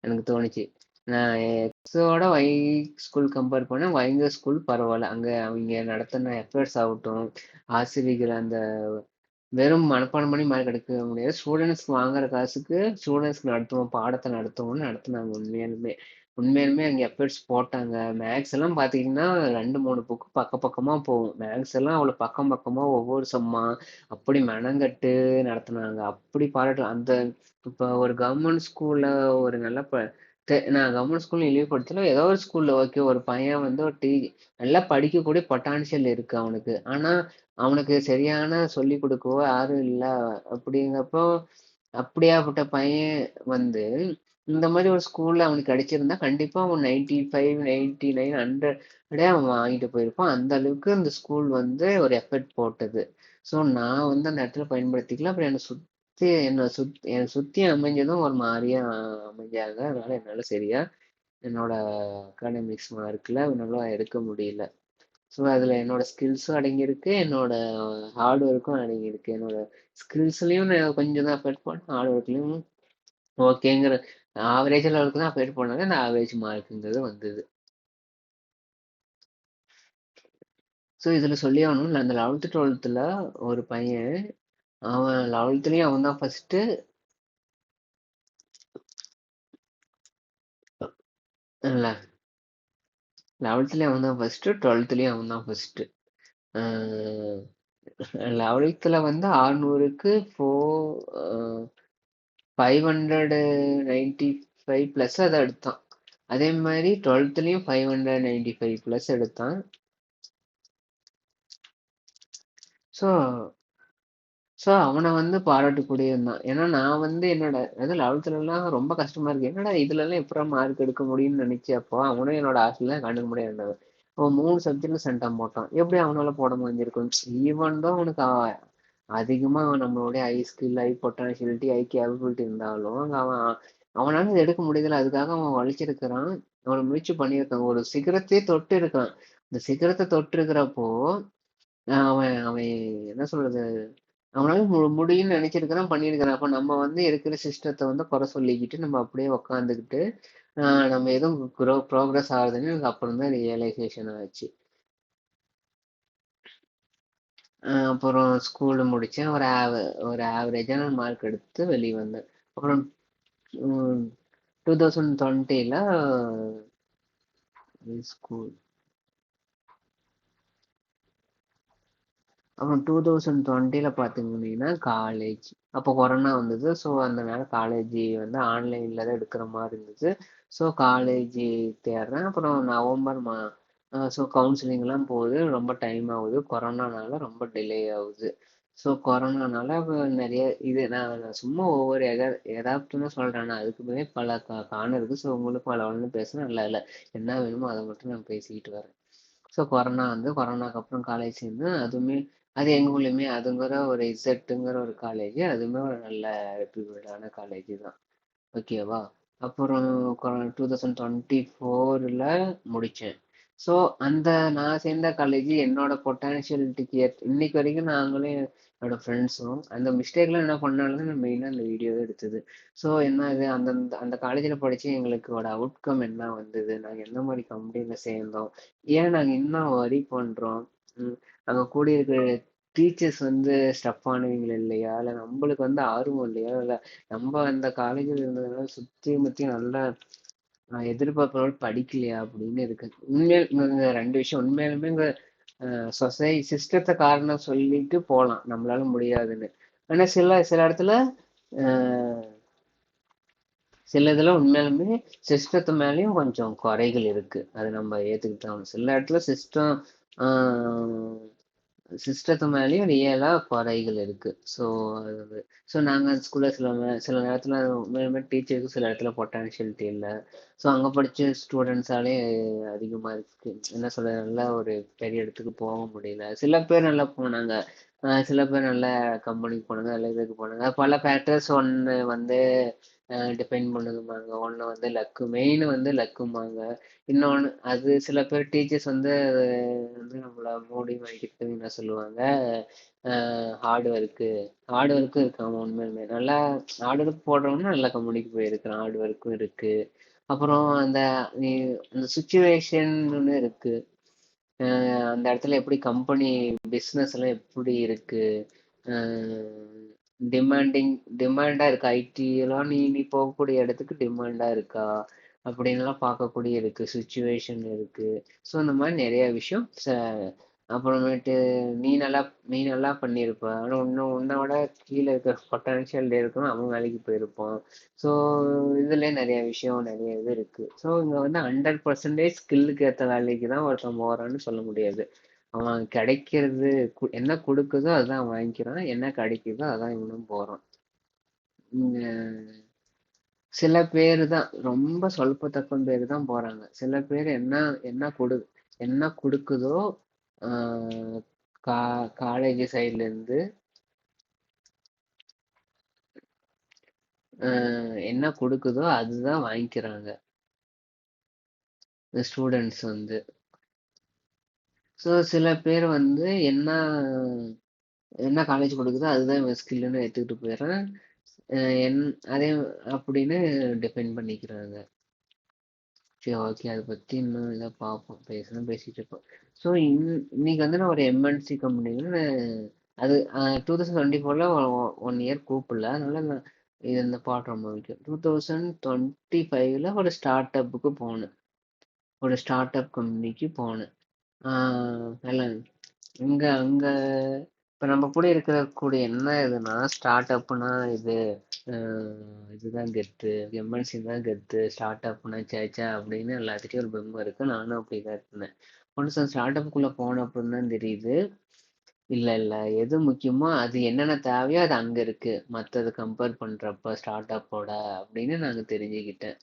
எனக்கு தோணுச்சு. நான் எக்ஸோட ஒய் ஸ்கூல் கம்பேர் பண்ண ஒய்ங்க ஸ்கூல் பரவாயில்ல. அங்கே அவங்க நடத்தின எஃபர்ட்ஸ் ஆகட்டும், ஆசிரியர்கள் அந்த வெறும் மனப்பாடம் பண்ணி மார்க் எடுக்க முடியாது. ஸ்டூடெண்ட்ஸ்க்கு வாங்குற காசுக்கு ஸ்டூடெண்ட்ஸ்க்கு நடத்துவோம், பாடத்தை நடத்துவோம்னு நடத்துனாங்க. உண்மையாலுமே உண்மையாலுமே அங்கே எஃபர்ட்ஸ் போட்டாங்க. மேக்ஸ் எல்லாம் பார்த்தீங்கன்னா 2 3 புக்கு பக்கமா போகும். மேக்ஸ் எல்லாம் அவ்வளோ பக்கமா ஒவ்வொரு சம்மா அப்படி மெனங்கட்டு நடத்துனாங்க. அப்படி பாராட்டலாம். இப்போ ஒரு கவர்மெண்ட் ஸ்கூல்ல ஒரு நல்ல நான் கவர்மெண்ட் ஸ்கூல்ல இழிவுபடுத்தல. ஏதோ ஒரு ஸ்கூல்ல ஓகே, ஒரு பையன் வந்து நல்லா படிக்கக்கூடிய பொட்டான்ஷியல் இருக்கு அவனுக்கு. ஆனா அவனுக்கு சரியான சொல்லி கொடுக்கவோ யாரும் இல்ல. அப்படிங்கிறப்போ அப்படியாப்பட்ட பையன் வந்து இந்த மாதிரி ஒரு ஸ்கூல்ல அவனுக்கு கிடைச்சிருந்தா கண்டிப்பா அவன் 95 99 100 அவன் வாங்கிட்டு போயிருப்பான். அந்த அளவுக்கு இந்த ஸ்கூல் வந்து ஒரு எஃபர்ட் போட்டது. ஸோ நான் வந்து அந்த இடத்துல பயன்படுத்திக்கலாம். அப்புறம் என்னை சுத்தி அமைஞ்சதும் ஒரு மாதிரியா அமைஞ்சாங்க. அதனால என்னால சரியா என்னோட அகாடமிக்ஸ் மார்க்ல நல்லா எடுக்க முடியல. ஸோ அதில் என்னோட ஸ்கில்ஸும் அடங்கியிருக்கு, என்னோட ஹார்ட் ஒர்க்கும் அடங்கியிருக்கு. என்னோட ஸ்கில்ஸ்லையும் நான் கொஞ்சம் தான் அஃபெக்ட் பண்ணேன், ஹார்ட் ஒர்க்லையும் ஓகேங்கிற ஆவரேஜ் லெவலுக்கு தான் அஃபெக்ட் பண்ணாங்க. அந்த ஆவரேஜ் மார்க்குங்கிறது வந்தது. ஸோ இதில் சொல்லி ஆகணும், அந்த 11th 12th ஒரு பையன் அவன் 11th அவன் தான் ஃபர்ஸ்ட்டு. இல்லை, 11th அவன் தான் ஃபர்ஸ்ட்டு, 12th அவன் தான் ஃபர்ஸ்ட்டு. 11th வந்து 600க்கு 595 ப்ளஸ் அதை எடுத்தான். அதே மாதிரி 12th 595 ப்ளஸ் எடுத்தான். ஸோ ஸோ அவனை வந்து பாராட்டக்கூடியவன் தான். ஏன்னா நான் வந்து என்னோட அது 11th ரொம்ப கஷ்டமா இருக்கு. என்னடா இதுலலாம் எப்படா மார்க் எடுக்க முடியும்னு நினைச்சப்போ அவனும் என்னோட ஹாஸ்டல்ல கண்டுக்க முடியாது. அவன் 3 சப்ஜெக்ட்ல சென்டம் போட்டான். எப்படி அவனால போட முடிஞ்சிருக்கும்? ஈவன் தான் அவனுக்கு அதிகமா நம்மளுடைய high skill, high potentiality, high capability இருந்தாலும் அவனால இதை எடுக்க முடியல. அதுக்காக அவன் வலிச்சிருக்கிறான். அவன் முயற்சி பண்ணியிருக்கான். ஒரு சிகரத்தையே தொட்டு இருக்கான். இந்த சிகரத்தை தொட்டு இருக்கிறப்போ அவன் அவன் என்ன சொல்றது, அவனால முடியும்னு நினைச்சிருக்கிறான், பண்ணியிருக்கிறான். அப்ப நம்ம வந்து இருக்கிற சிஸ்டத்தை வந்து குறை சொல்லிக்கிட்டு நம்ம அப்படியே உக்காந்துக்கிட்டு நம்ம எதுவும் ப்ரோக்ரஸ் ஆகுதுன்னு எனக்கு அப்புறம் தான் ரியலைசேஷன் ஆச்சு. அப்புறம் ஸ்கூலு முடிச்சேன். ஒரு ஆவரேஜான மார்க் எடுத்து வெளியே வந்தேன். அப்புறம் 2020 ஸ்கூல். அப்புறம் 2020ல பார்த்தீங்கன்னா காலேஜ். அப்போ கொரோனா வந்தது. ஸோ அதனால காலேஜ் வந்து ஆன்லைனில் தான் எடுக்கிற மாதிரி இருந்துச்சு. ஸோ காலேஜ் தேடுறேன். அப்புறம் நவம்பர் ஸோ கவுன்சிலிங்லாம் போகுது. ரொம்ப டைம் ஆகுது. கொரோனானால ரொம்ப டிலே ஆகுது. ஸோ கொரோனானால நிறைய இது நான் சும்மா ஒவ்வொரு எதார்த்தம்னு சொல்கிறேன். நான் அதுக்குமே பல காரணம் இருக்குது. ஸோ உங்களுக்கு பல ஒன்று பேசுனா நல்லா இல்லை. என்ன வேணுமோ அதை மட்டும் நான் பேசிக்கிட்டு வரேன். ஸோ கொரோனா வந்து கொரோனாக்கு அப்புறம் காலேஜ் சேர்ந்து அதுவுமே அது எங்கள் ஊர்லேயுமே அதுங்கிற ஒரு இசட்டுங்கிற ஒரு காலேஜ். அதுவுமே ஒரு நல்ல ரெப்யூட்டடான காலேஜ் தான். ஓகேவா? அப்புறம் 2024ல் முடித்தேன். ஸோ அந்த நான் சேர்ந்த காலேஜ் என்னோட பொட்டான்ஷியலிட்டிக்கு இன்னைக்கு வரைக்கும் நாங்களும் என்னோட ஃப்ரெண்ட்ஸும் அந்த மிஸ்டேக்லாம் என்ன பண்ணாலும் தான் நான் மெயினாக அந்த வீடியோவே எடுத்தது. ஸோ என்ன இது அந்தந்த அந்த காலேஜில் படித்து எங்களுக்கோட அவுட்கம் என்ன வந்தது, நாங்கள் எந்த மாதிரி கம்பெனியில் சேர்ந்தோம், ஏன் நாங்கள் இன்னும் வரி பண்ணுறோம், அங்கே கூடி இருக்கிற டீச்சர்ஸ் வந்து ஸ்டஃப் ஆனவங்க இல்லையா, இல்லை நம்மளுக்கு வந்து ஆர்வம் இல்லையா, இல்லை நம்ம அந்த காலேஜில் இருந்ததுனால சுற்றி முற்றி நல்லா எதிர்பார்ப்போட படிக்கலையா அப்படின்னு இருக்கு. உண்மையில் இந்த ரெண்டு விஷயம் உண்மையாலுமே இந்த சிஸ்டத்தை காரணம் சொல்லிட்டு போகலாம் நம்மளால முடியாதுன்னு. ஆனால் சில சில இடத்துல அஹ், சில இதில் உண்மையாலுமே சிஸ்டத்து மேலேயும் கொஞ்சம் குறைகள் இருக்கு. அது நம்ம ஏற்றுக்கிட்டோம். சில இடத்துல சிஸ்டத்து மேலேயும் ரியலாக குறைகள் இருக்கு. ஸோ அது ஸோ நாங்கள் ஸ்கூலில் சில நேரத்தில் உண்மையுமே டீச்சருக்கு சில இடத்துல பொட்டான்ஷியலிட்டி இல்லை. ஸோ அங்கே படித்த ஸ்டூடெண்ட்ஸாலே அதிகமாக இருக்கு. என்ன சொல்ற, நல்லா ஒரு பெரிய இடத்துக்கு போக முடியல. சில பேர் நல்லா போனாங்க. சில பேர் நல்ல கம்பெனிக்கு போனாங்க, நல்ல இதுக்கு போனாங்க. பல ஃபேக்டர்ஸ் ஒன்று வந்து டிபெண்ட் பண்ணுதுமாங்க. ஒன்று வந்து லக்கு, மெயின் வந்து லக்குமாங்க. இன்னொன்று அது சில பேர் டீச்சர்ஸ் வந்து வந்து நம்மள மூடி வாங்கிட்டு என்ன சொல்லுவாங்க, ஹார்ட் ஒர்க்கு இருக்காம உண்மையுமே நல்லா ஹார்ட் ஒர்க் போடுறவங்க நல்ல கம்பெனிக்கு போயிருக்கிறான். ஹார்ட் ஒர்க்கும் இருக்கு. அப்புறம் அந்த சுச்சுவேஷன் இருக்கு. அந்த இடத்துல எப்படி கம்பெனி பிஸ்னஸ் எல்லாம் எப்படி இருக்கு, டிமாண்டிங் டிமாண்டா இருக்கா, ஐடி எல்லாம் நீ நீ போகக்கூடிய இடத்துக்கு டிமாண்டா இருக்கா அப்படின்லாம் பார்க்கக்கூடிய இருக்கு, சுச்சுவேஷன் இருக்கு. ஸோ இந்த மாதிரி நிறைய விஷயம் அப்புறமேட்டு நீ நல்லா பண்ணியிருப்ப, ஆனால் உன்னோட கீழே இருக்க பொட்டன்ஷியல் இருக்கணும், அவன் வேலைக்கு போயிருப்பான். ஸோ இதுல நிறைய விஷயம் நிறைய இது இருக்கு. ஸோ இங்க வந்து 100% ஸ்கில்லுக்கு ஏற்ற வேலைக்கு தான் ஒருத்தன் போறான்னு சொல்ல முடியாது. அவன் கிடைக்கிறது என்ன கொடுக்குதோ அதுதான் அவன் வாங்கிக்கிறான், என்ன கிடைக்குதோ அதான் இவனும் போறான். சில பேர் தான், ரொம்ப சொல்பத்தக்கம் பேர் தான் போறாங்க. சில பேர் என்ன கொடுக்குதோ காலேஜ் சைட்ல இருந்து என்ன கொடுக்குதோ அதுதான் வாங்கிக்கிறாங்க ஸ்டூடெண்ட்ஸ் வந்து. ஸோ சில பேர் வந்து என்ன என்ன காலேஜ் கொடுக்குதோ அதுதான் இவன் ஸ்கில்லுன்னு எடுத்துக்கிட்டு போயிடுறேன். என் அதே அப்படின்னு டிபெண்ட் பண்ணிக்கிறாங்க. சரி, ஓகே. அதை பற்றி இன்னும் இதை பார்ப்போம், பேசிட்டு இருப்போம். ஸோ இன்னைக்கு வந்து நான் ஒரு எம்என்சி கம்பெனியில் அது 2024ல் 1 இயர் கூப்பிடல, அதனால நான் இது இந்த பாட்டு ரொம்ப முக்கியம். 2025ல் ஒரு ஸ்டார்ட் அப்புக்கு போனேன், ஒரு ஸ்டார்ட் அப் கம்பெனிக்கு போனேன். நல்லா அங்கே இப்போ நம்ம கூட இருக்கக்கூடிய என்ன இதுனா, ஸ்டார்ட் அப்னா இதுதான் கெத்து, எம்என்சி தான் கெத்து, ஸ்டார்ட் அப்னா சேச்சா அப்படின்னு எல்லாத்துட்டையும் ஒரு பெருமை இருக்கு. நானும் அப்படிதான் இருந்தேன். ஒன்ஸ் அந்த ஸ்டார்ட் அப்புக்குள்ள போன அப்புறம் தான் தெரியுது, இல்லை இல்லை, எது முக்கியமோ அது என்னென்ன தேவையோ அது அங்கே இருக்கு, மற்றது கம்பேர் பண்ணுறப்ப ஸ்டார்ட் அப்போட அப்படின்னு நாங்கள் தெரிஞ்சுக்கிட்டேன்.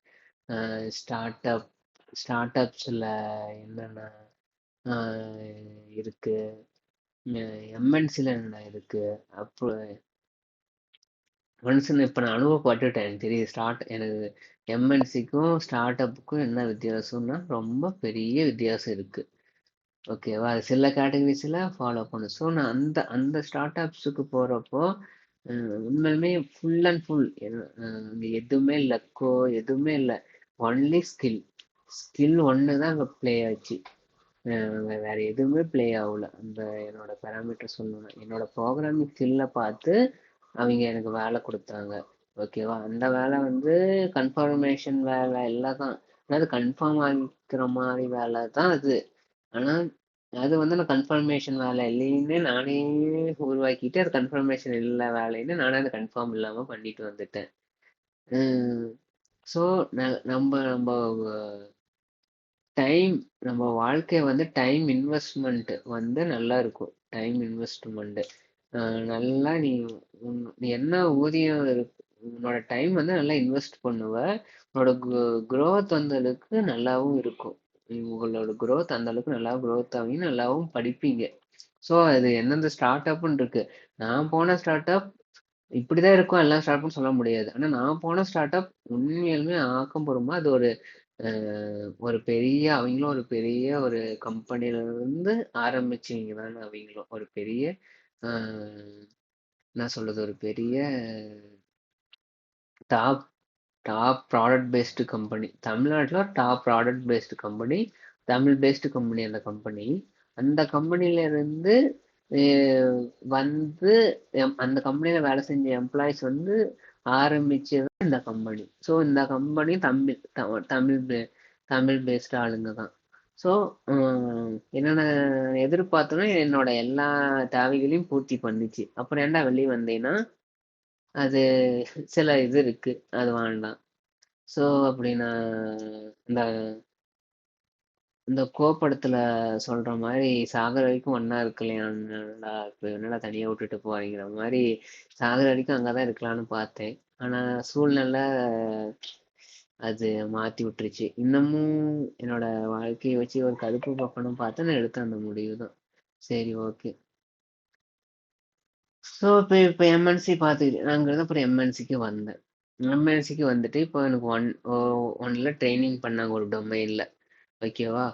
ஸ்டார்ட் அப் ஸ்டார்ட் அப்ஸில் என்னென்ன இருக்கு, எம்என்சியில் என்னென்ன இருக்கு, அப்போ மனுஷன் இப்போ நான் அனுபவப்பட்டுட்டேன். எனக்கு தெரியுது எனக்கு எம்என்சிக்கும் ஸ்டார்ட் அப்புக்கும் என்ன வித்தியாசம்னா ரொம்ப பெரிய வித்தியாசம் இருக்கு. ஓகேவா? அது சில கேட்டகரிஸில் ஃபாலோ பண்ணும். ஸோ நான் அந்த அந்த ஸ்டார்ட் அப்ஸுக்கு போகிறப்போ உண்மையுமே ஃபுல் அண்ட் ஃபுல் இங்கே எதுவுமே லக்கோ எதுவுமே இல்லை, ஒன்லி ஸ்கில் ஒன்று தான் அங்கே ப்ளே ஆச்சு. வேற எதுவுமே ப்ளே ஆகல. அந்த என்னோட பேராமீட்டர் சொல்லணும்னா என்னோட ப்ரோக்ராமிங் ஸ்கில்லை பார்த்து அவங்க எனக்கு வேலை கொடுத்தாங்க. ஓகேவா? அந்த வேலை வந்து கன்ஃபர்மேஷன் வேலை எல்லாம் தான். அதாவது கன்ஃபார்ம் ஆகிக்கிற மாதிரி வேலை தான் அது. ஆனா அது வந்து நான் கன்ஃபர்மேஷன் வேலை இல்லைன்னு நானே உருவாக்கிட்டு, அது கன்ஃபர்மேஷன் இல்ல வேலைன்னு நானே அதை கன்ஃபார்ம் இல்லாம பண்ணிட்டு வந்துட்டேன். ஸோ நம்ம நம்ம டைம் நம்ம வாழ்க்கை வந்து டைம் இன்வெஸ்ட்மெண்ட் வந்து நல்லா இருக்கும். டைம் இன்வெஸ்ட்மெண்ட் நல்லா நீ என்ன ஊதியம் உன்னோட டைம் வந்து நல்லா இன்வெஸ்ட் பண்ணுவ. உன்னோட growth அந்த அளவுக்கு நல்லாவும் இருக்கும். உங்களோட growth அந்த அளவுக்கு நல்லா growth ஆகி நல்லாவும் படிப்பீங்க. ஸோ அது எந்தெந்த ஸ்டார்ட் அப்னு இருக்கு. நான் போன ஸ்டார்ட் அப் இப்படிதான் இருக்கும் எல்லா ஸ்டார்ட் அப்னு சொல்ல முடியாது. ஆனா நான் போன ஸ்டார்ட் அப் உண்மையாலுமே ஆக்கப்பூர்வமா அது ஒரு பெரிய அவங்களும் ஒரு பெரிய ஒரு கம்பெனில இருந்து ஆரம்பிச்சவங்க தான் அவங்களும் ஒரு பெரிய ஆஹ் என்ன சொல்றது ஒரு பெரிய top top product based company தமிழ்நாட்டில் top product based company Tamil based company அந்த கம்பெனி அந்த கம்பெனில இருந்து வந்து அந்த கம்பெனில வேலை செஞ்ச எம்ப்ளாயிஸ் வந்து ஆரம்பிச்சது இந்த கம்பெனி. ஸோ இந்த கம்பெனி தமிழ் பேஸ்டு ஆளுங்க தான். ஸோ என்னென்ன எதிர்பார்த்தோன்னா என்னோட எல்லா தேவைகளையும் பூர்த்தி பண்ணுச்சு. அப்புறம் ஏன்டா வெளியே வந்தேன்னா அது சில இது இருக்கு அது வேண்டாம். ஸோ அப்படி நான் இந்த இந்த கோப்படத்துல சொல்ற மாதிரி சாகர வரைக்கும் ஒன்னா இருக்கலையாண்டா இப்ப என்னடா தனியா விட்டுட்டு போறீங்கிற மாதிரி சாகர வரைக்கும் அங்கதான் இருக்கலாம்னு பார்த்தேன். ஆனா சூழ்நிலை அது மாத்தி விட்டுருச்சு. இன்னமும் என்னோட வாழ்க்கையை வச்சு ஒரு கருப்பு பக்கம்னு பார்த்து நான் எடுத்த அந்த முடிவு தான். சரி, ஓகே. ஸோ இப்போ எம்என்சி பார்த்துக்கிட்டு நாங்கள் அப்புறம் எம்என்சிக்கு வந்தேன். எம்என்சிக்கு வந்துட்டு இப்போ எனக்கு ஒன்ல ட்ரைனிங் பண்ணாங்க ஒரு டொமைனில். ஓகேவா.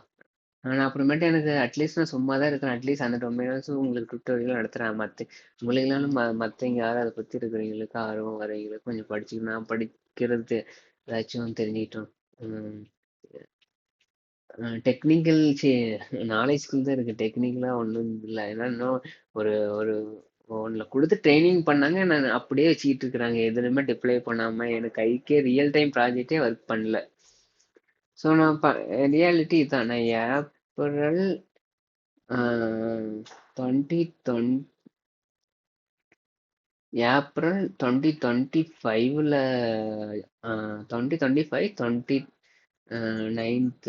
நான் அப்புறமேட்டு எனக்கு அட்லீஸ்ட் நான் சும்மா தான் இருக்கேன். அட்லீஸ்ட் அந்த டொமைனாச்சும் உங்களுக்கு டுட்டோரியல் நடத்துகிறேன். உங்களுக்குனாலும் மற்றவங்க யாரும் அதை பற்றி இருக்கிறவங்களுக்கு ஆர்வம் வரவங்களுக்கு கொஞ்சம் படிச்சு நான் படிக்கிறது ஏதாச்சும் தெரிஞ்சுக்கிட்டோம். டெக்னிக்கல் நாலேஜ் ஸ்கில் தான் இருக்கு. டெக்னிக்கலா ஒன்றும் இல்லை. ஏன்னா இன்னும் ஒரு ஒரு ஒன்ல கொடுத்து ட்ரைனிங் பண்ணாங்க. நான் அப்படியே வச்சுக்கிட்டு இருக்கிறாங்க. எதுலையுமே டிப்ளை பண்ணாம எனக்கு கைக்கே ரியல் டைம் ப்ராஜெக்டே ஒர்க் பண்ணல. ஸோ நான் ரியாலிட்டி தான். நான் April 2020 April 2025ல 2025 29th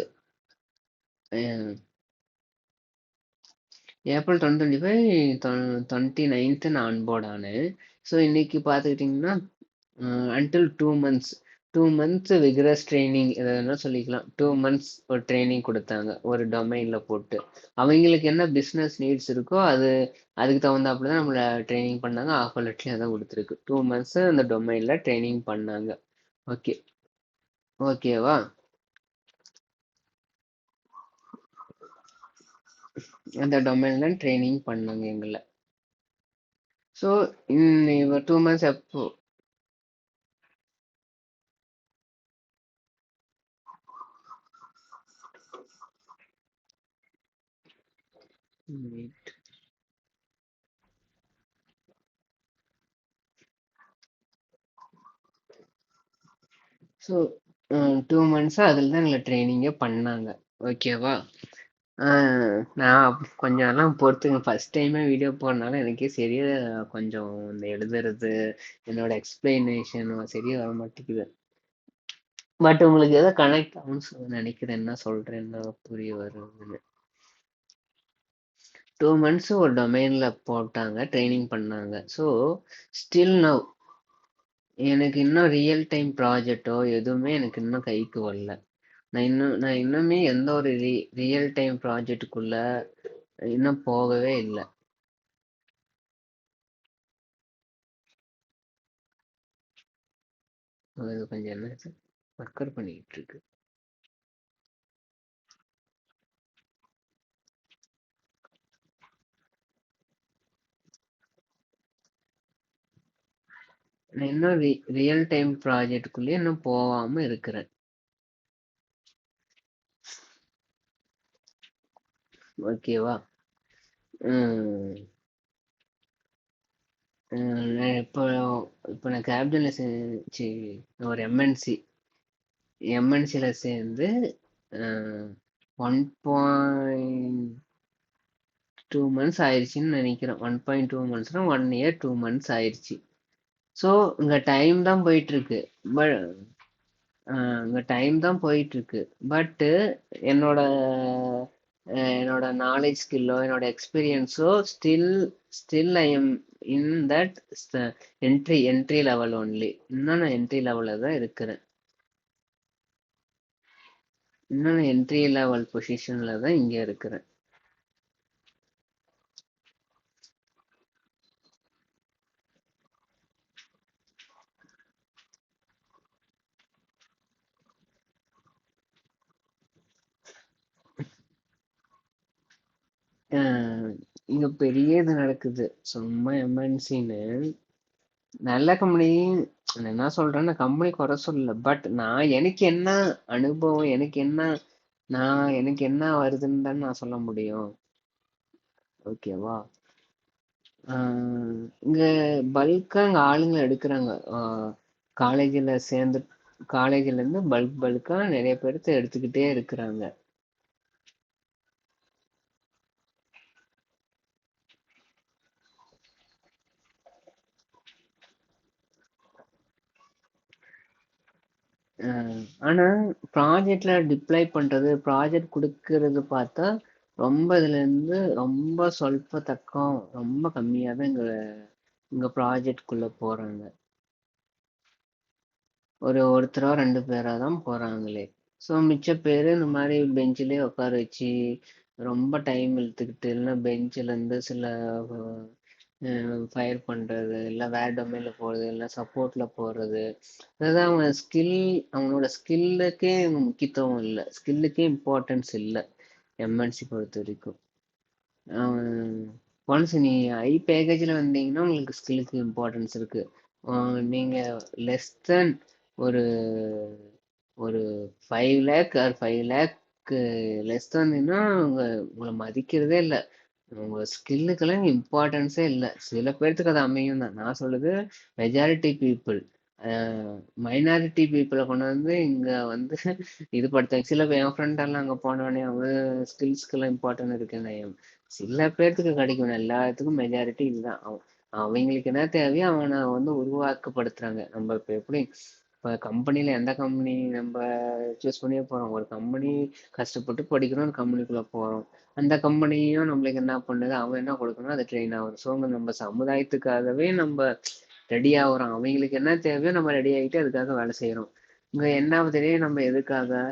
April 2025 29th நான் அன்போர்ட் ஆனேன். ஸோ இன்னைக்கு பார்த்துக்கிட்டிங்கன்னா until 2 months 2 months vigorous training எதுனா சொல்லிக்கலாம். 2 months ஒரு ட்ரைனிங் கொடுத்தாங்க ஒரு டொமைனில் போட்டு. அவங்களுக்கு என்ன பிஸ்னஸ் நீட்ஸ் இருக்கோ அதுக்கு தகுந்தாப்புல தான் நம்மளை ட்ரைனிங் பண்ணாங்க. ஆஃபர் லெட்டர்லேயும் அதான் கொடுத்துருக்கு. 2 months அந்த டொமைனில் ட்ரைனிங் பண்ணாங்க. ஓகே, ஓகேவா. அந்த டொமைனில் ட்ரைனிங் பண்ணாங்க எங்களை. ஸோ 2 months எப்போ ஸோ 2 months அதில் தான் எங்களை ட்ரைனிங்கே பண்ணாங்க. ஓகேவா. நான் கொஞ்சம் எல்லாம் பொறுத்துங்க. ஃபர்ஸ்ட் டைமே வீடியோ போடுறதுனால எனக்கே சரியா கொஞ்சம் இந்த எழுதுறது என்னோட எக்ஸ்பிளனேஷன் சரியா வர மாட்டேங்குது. பட் உங்களுக்கு எதோ கனெக்ட் ஆகும்னு நினைக்கிறேன். என்ன சொல்றேன்னு புரிய வருதுன்னு. 2 months ஒரு டொமைன்ல போட்டாங்க, ட்ரைனிங் பண்ணாங்க. ஸோ ஸ்டில் நவ் எனக்கு இன்னும் ரியல் டைம் ப்ராஜெக்டோ எதுவுமே எனக்கு இன்னும் கைக்கு வரல. நான் இன்னுமே எந்த ஒரு ரியல் டைம் ப்ராஜெக்டுக்குள்ள இன்னும் போகவே இல்லை. அது கொஞ்சம் என்ன ஒர்க் பண்ணிக்கிட்டு இருக்கு. நான் இன்னும் ரியல் டைம் ப்ராஜெக்டுக்குள்ளேயே இன்னும் போகாம இருக்கிறேன். ஓகேவா. நான் இப்போ இப்போ நான் கேபிட்டல் ஒரு எம்என்சி எம்என்சில சேர்ந்து 1.2 மந்த்ஸ் ஆயிடுச்சுன்னு நினைக்கிறேன். 1.2 மந்த்ஸ்னா 1 இயர் 2 மந்த்ஸ் ஆயிடுச்சு. ஸோ இங்க டைம் தான் போயிட்டு இருக்கு. பட் இங்க டைம் தான் போயிட்டு இருக்கு. பட்டு என்னோட என்னோட நாலேஜ் ஸ்கில்லோ என்னோட எக்ஸ்பீரியன்ஸோ still I am in that entry level only. இன்னும் நான் என்ட்ரி லெவலில் தான் இருக்கிறேன். இன்னும் நான் என்ட்ரி லெவல் பொசிஷன்ல தான் இங்க இருக்கிறேன். இங்க பெரிய இது நடக்குது. சும்மா எம்என்சின்னு நல்ல கம்பெனி. நான் என்ன சொல்றேன்னா கம்பெனி குறை சொல்லல. பட் நான் எனக்கு என்ன அனுபவம், எனக்கு என்ன வருதுன்னு தான் நான் சொல்ல முடியும். ஓகேவா? இங்க பல்கா இங்க ஆளுங்க எடுக்கிறாங்க. காலேஜில் சேர்ந்து காலேஜ்ல இருந்து பல்கா நிறைய பேர்த்த எடுத்துக்கிட்டே இருக்கிறாங்க. ஆனா ப்ராஜெக்ட்ல டிப்ளை பண்றது, ப்ராஜெக்ட் கொடுக்கறது பார்த்தா ரொம்ப இதுல இருந்து ரொம்ப சொல்பத்தக்கம், ரொம்ப கம்மியா தான் இங்க இங்க ப்ராஜெக்ட்குள்ள போறாங்க. ஒருத்தரோ 2 பேரா தான் போறாங்களே. ஸோ மிச்ச பேரு இந்த மாதிரி பெஞ்சிலே உட்கார வச்சு ரொம்ப டைம் இழுத்துக்கிட்டு, இல்லைன்னா பெஞ்சில இருந்து சில ஃபயர் பண்றது, இல்லை வேற டொமைன்ல போறது, இல்லை சப்போர்ட்ல போறது. அதாவது அவனோட ஸ்கில்லுக்கே முக்கியத்துவம் இல்லை, ஸ்கில்லுக்கே இம்பார்ட்டன்ஸ் இல்லை எம்என்சி பொறுத்த வரைக்கும். ஒன்ஸ் நீ ஹை பேக்கேஜில் வந்தீங்கன்னா உங்களுக்கு ஸ்கில்லுக்கு இம்பார்ட்டன்ஸ் இருக்கு. நீங்க லெஸ் தென் ஒரு ஒரு 5 லேக் ஆர் 5 லேக் லெஸ் தந்தீங்கன்னா உங்களை மதிக்கிறதே இல்லை. உங்க ஸ்கில்லுக்கெல்லாம் இம்பார்ட்டன்ஸே இல்லை. சில பேர்த்துக்கு அது அமையும் தான். நான் சொல்றது மெஜாரிட்டி பீப்புள். மைனாரிட்டி பீப்புளை கொண்டு வந்து இங்க வந்து இது படுத்தாங்க. சில பேர் என் ஃப்ரெண்ட் எல்லாம் அங்க போனோடனே அவன் ஸ்கில்ஸ்க்கெல்லாம் இம்பார்ட்டன்ட் இருக்குன்னு. சில பேர்த்துக்கு கிடைக்கும், எல்லாத்துக்கும் மெஜாரிட்டி இதுதான். அவங்களுக்கு என்ன தேவையோ அவனை வந்து உருவாக்கப்படுத்துறாங்க. நம்ம இப்ப எப்படி இப்போ கம்பெனியில் எந்த கம்பெனி நம்ம சூஸ் பண்ணியே போகிறோம். ஒரு கம்பெனி கஷ்டப்பட்டு படிக்கிறோம், ஒரு கம்பெனிக்குள்ளே போகிறோம். அந்த கம்பெனியும் நம்மளுக்கு என்ன பண்ணுது, அவன் என்ன கொடுக்கணும், அது ட்ரெயின் ஆகும். ஸோ நம்ம சமுதாயத்துக்காகவே நம்ம ரெடி ஆகுறோம். அவங்களுக்கு என்ன தேவையோ நம்ம ரெடி ஆகிட்டு அதுக்காக வேலை செய்கிறோம். இங்கே என்னாவதுலேயே நம்ம எதுக்காக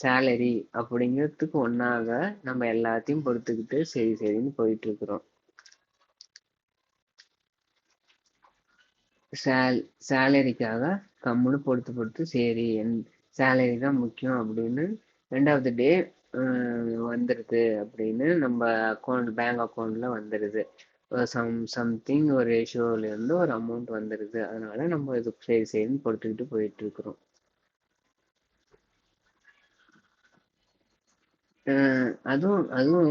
சேலரி அப்படிங்கிறதுக்கு ஒன்றாக நம்ம எல்லாத்தையும் பொறுத்துக்கிட்டு சரின்னு போயிட்டு இருக்கிறோம். சேலரிக்காக கம்முன்னு பொறுத்து சரி சேலரி தான் முக்கியம் அப்படின்னு 2வது டே வந்துடுது அப்படின்னு நம்ம பேங்க் அக்கௌண்ட்ல வந்துடுது. சம்திங் ஒரு ரேஷியோலேருந்து ஒரு அமௌண்ட் வந்துடுது. அதனால நம்ம இது சரின்னு பொறுத்துக்கிட்டு போயிட்டு இருக்கிறோம். அதுவும் அதுவும்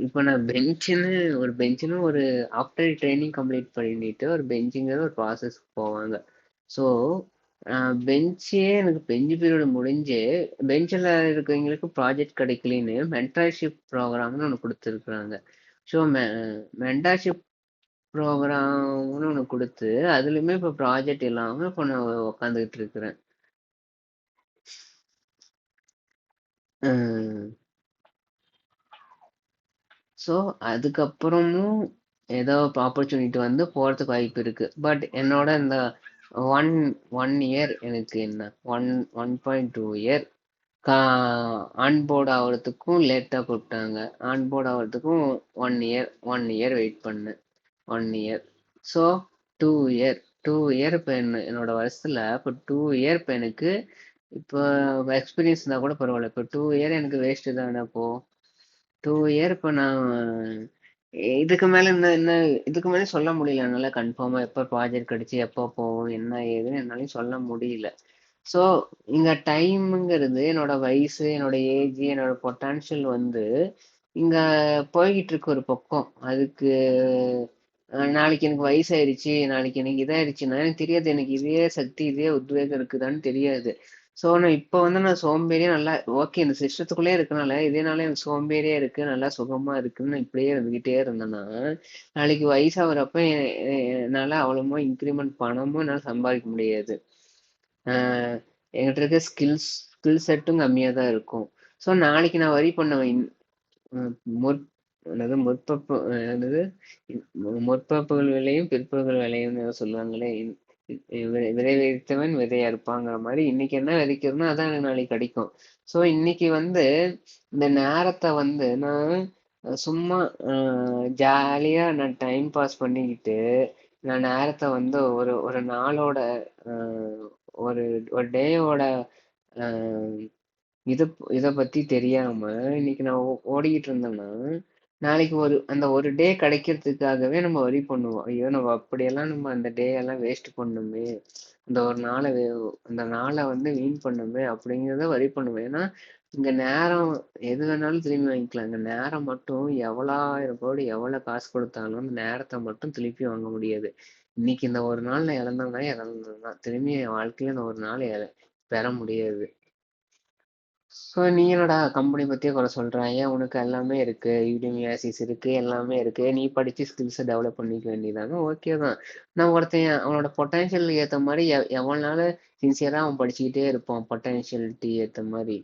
இப்போ நான் ஒரு ஆஃப்டர் ட்ரைனிங் கம்ப்ளீட் பண்ணிட்டு ஒரு பெஞ்சுங்கிற ஒரு ப்ராசஸ்க்கு போவாங்க. ஸோ பெஞ்சு பீரியட் முடிஞ்சு பெஞ்சில் இருக்கிறவங்களுக்கு ப்ராஜெக்ட் கிடைக்கலன்னு மென்டர்ஷிப் ப்ரோக்ராம்னு ஒன்று கொடுத்துருக்குறாங்க. ஸோ மென்டர்ஷிப் ப்ரோக்ராம்னு ஒன்று கொடுத்து அதுலேயுமே இப்போ ப்ராஜெக்ட் இல்லாமல் இப்போ நான் உக்காந்துக்கிட்டு இருக்கிறேன். ஸோ அதுக்கப்புறமும் ஏதோ ஆப்பர்ச்சுனிட்டி வந்து போகிறதுக்கு வாய்ப்பு இருக்கு. பட் என்னோட இந்த ஒன் ஒன் இயர் எனக்கு என்ன 1.2 இயர் ஆன்போர்ட் ஆகிறதுக்கும் லேட்டாக கூப்பிட்டாங்க. ஆன்போர்ட் ஆகிறதுக்கும் 1 இயர் வெயிட் பண்ணேன். 1 இயர். ஸோ 2 இயர் 2 இயர் இப்போ என்னோட வருஷத்துல இப்போ 2 இயர் இப்போ எனக்கு இப்போ எக்ஸ்பீரியன்ஸ் இருந்தால் கூட பரவாயில்ல. இப்போ 2 இயர் எனக்கு வேஸ்ட்டு தானே. இப்போ 2 இயர் இப்போ நான் இதுக்கு மேலே இதுக்கு மேலே சொல்ல முடியல என்னால் கன்ஃபார்மாக. எப்போ ப்ராஜெக்ட் கிடைச்சி எப்போ போகும் என்ன ஏதுன்னு என்னாலையும் சொல்ல முடியல. ஸோ இங்கே டைமுங்கிறது என்னோட வயசு, என்னோட ஏஜ், என்னோட பொட்டான்ஷியல் வந்து இங்கே போய்கிட்டு இருக்கு ஒரு பக்கம். அதுக்கு நாளைக்கு எனக்கு வயசாயிருச்சு, நாளைக்கு எனக்கு இதாயிருச்சுன்னா எனக்கு தெரியாது. எனக்கு இதே சக்தி, இதே உத்வேகம் இருக்குதான்னு தெரியாது. ஸோ நான் இப்போ வந்து நான் சோம்பேறியா நல்லா ஓகே இந்த சிஸ்டத்துக்குள்ளே இருக்கனால இதேனால எனக்கு சோம்பேறியா இருக்கு, நல்லா சுகமா இருக்குன்னு நான் இப்படியே இருந்துகிட்டே இருந்தேன்னா, நாளைக்கு வயசாகிறப்ப என்னால அவ்வளோமா இன்க்ரிமெண்ட் பணமும் என்னால் சம்பாதிக்க முடியாது. ஆஹ் என்கிட்ட இருக்க ஸ்கில் செட்டும் கம்மியாக தான் இருக்கும். ஸோ நாளைக்கு நான் வரி பண்ணுவேன். ம், முற் என்னது முற்பப்பு என்னது முற்பப்புகள் விளையும் பிற்பகல் விளையும்னு ஏதோ சொல்லுவாங்களே. விதை விதைத்தவன் விதை அறுப்பாங்கிற மாதிரி இன்னைக்கு என்ன விதைக்கிறதுனோ அதான் எனக்கு நாளைக்கு கிடைக்கும். ஸோ இன்னைக்கு வந்து இந்த நேரத்தை வந்து நான் சும்மா ஜாலியா நான் டைம் பாஸ் பண்ணிக்கிட்டு நான் நேரத்தை வந்து ஒரு ஒரு நாளோட ஆஹ் ஒரு ஒரு டேயோட இத இத பத்தி தெரியாம இன்னைக்கு நான் ஓடிக்கிட்டு இருந்தேன்னா, நாளைக்கு அந்த ஒரு டே கிடைக்கிறதுக்காகவே நம்ம வரி பண்ணுவோம். ஐயோ! நம்ம அப்படியெல்லாம் நம்ம அந்த டே எல்லாம் வேஸ்ட் பண்ணோமே! அந்த ஒரு நாள அந்த நாள வந்து வீண் பண்ணோமே! அப்படிங்கிறத வரி பண்ணுவேன். ஏன்னா, இங்க நேரம் எது வேணாலும் திரும்பி வாங்கிக்கலாம். இந்த நேரம் மட்டும் எவ்வளாயிரம் கோடி எவ்வளோ காசு கொடுத்தாலும் அந்த நேரத்த மட்டும் திருப்பி வாங்க முடியாது. இன்னைக்கு இந்த ஒரு நாள் நான் இழந்தேன்னா இழந்தது தான். திரும்பி என் வாழ்க்கையில இந்த ஒரு நாள் பெற முடியாது. ஸோ நீ என்னடா கம்பெனி பத்தியே குறை சொல்ற? ஏன் உனக்கு எல்லாமே இருக்கு, யூடியூப் ஆக்சிஸ் இருக்கு, எல்லாமே இருக்கு, நீ படிச்சு ஸ்கில்ஸை டெவலப் பண்ணிக்க வேண்டியதாங்க. ஓகே தான். நான் ஒருத்தன் அவனோட பொட்டன்ஷியல் ஏத்த மாதிரி எவ்வளவு நாள் சின்சியரா அவன் படிச்சுக்கிட்டே இருப்பான், பொட்டன்ஷியலிட்டி ஏத்த மாதிரி.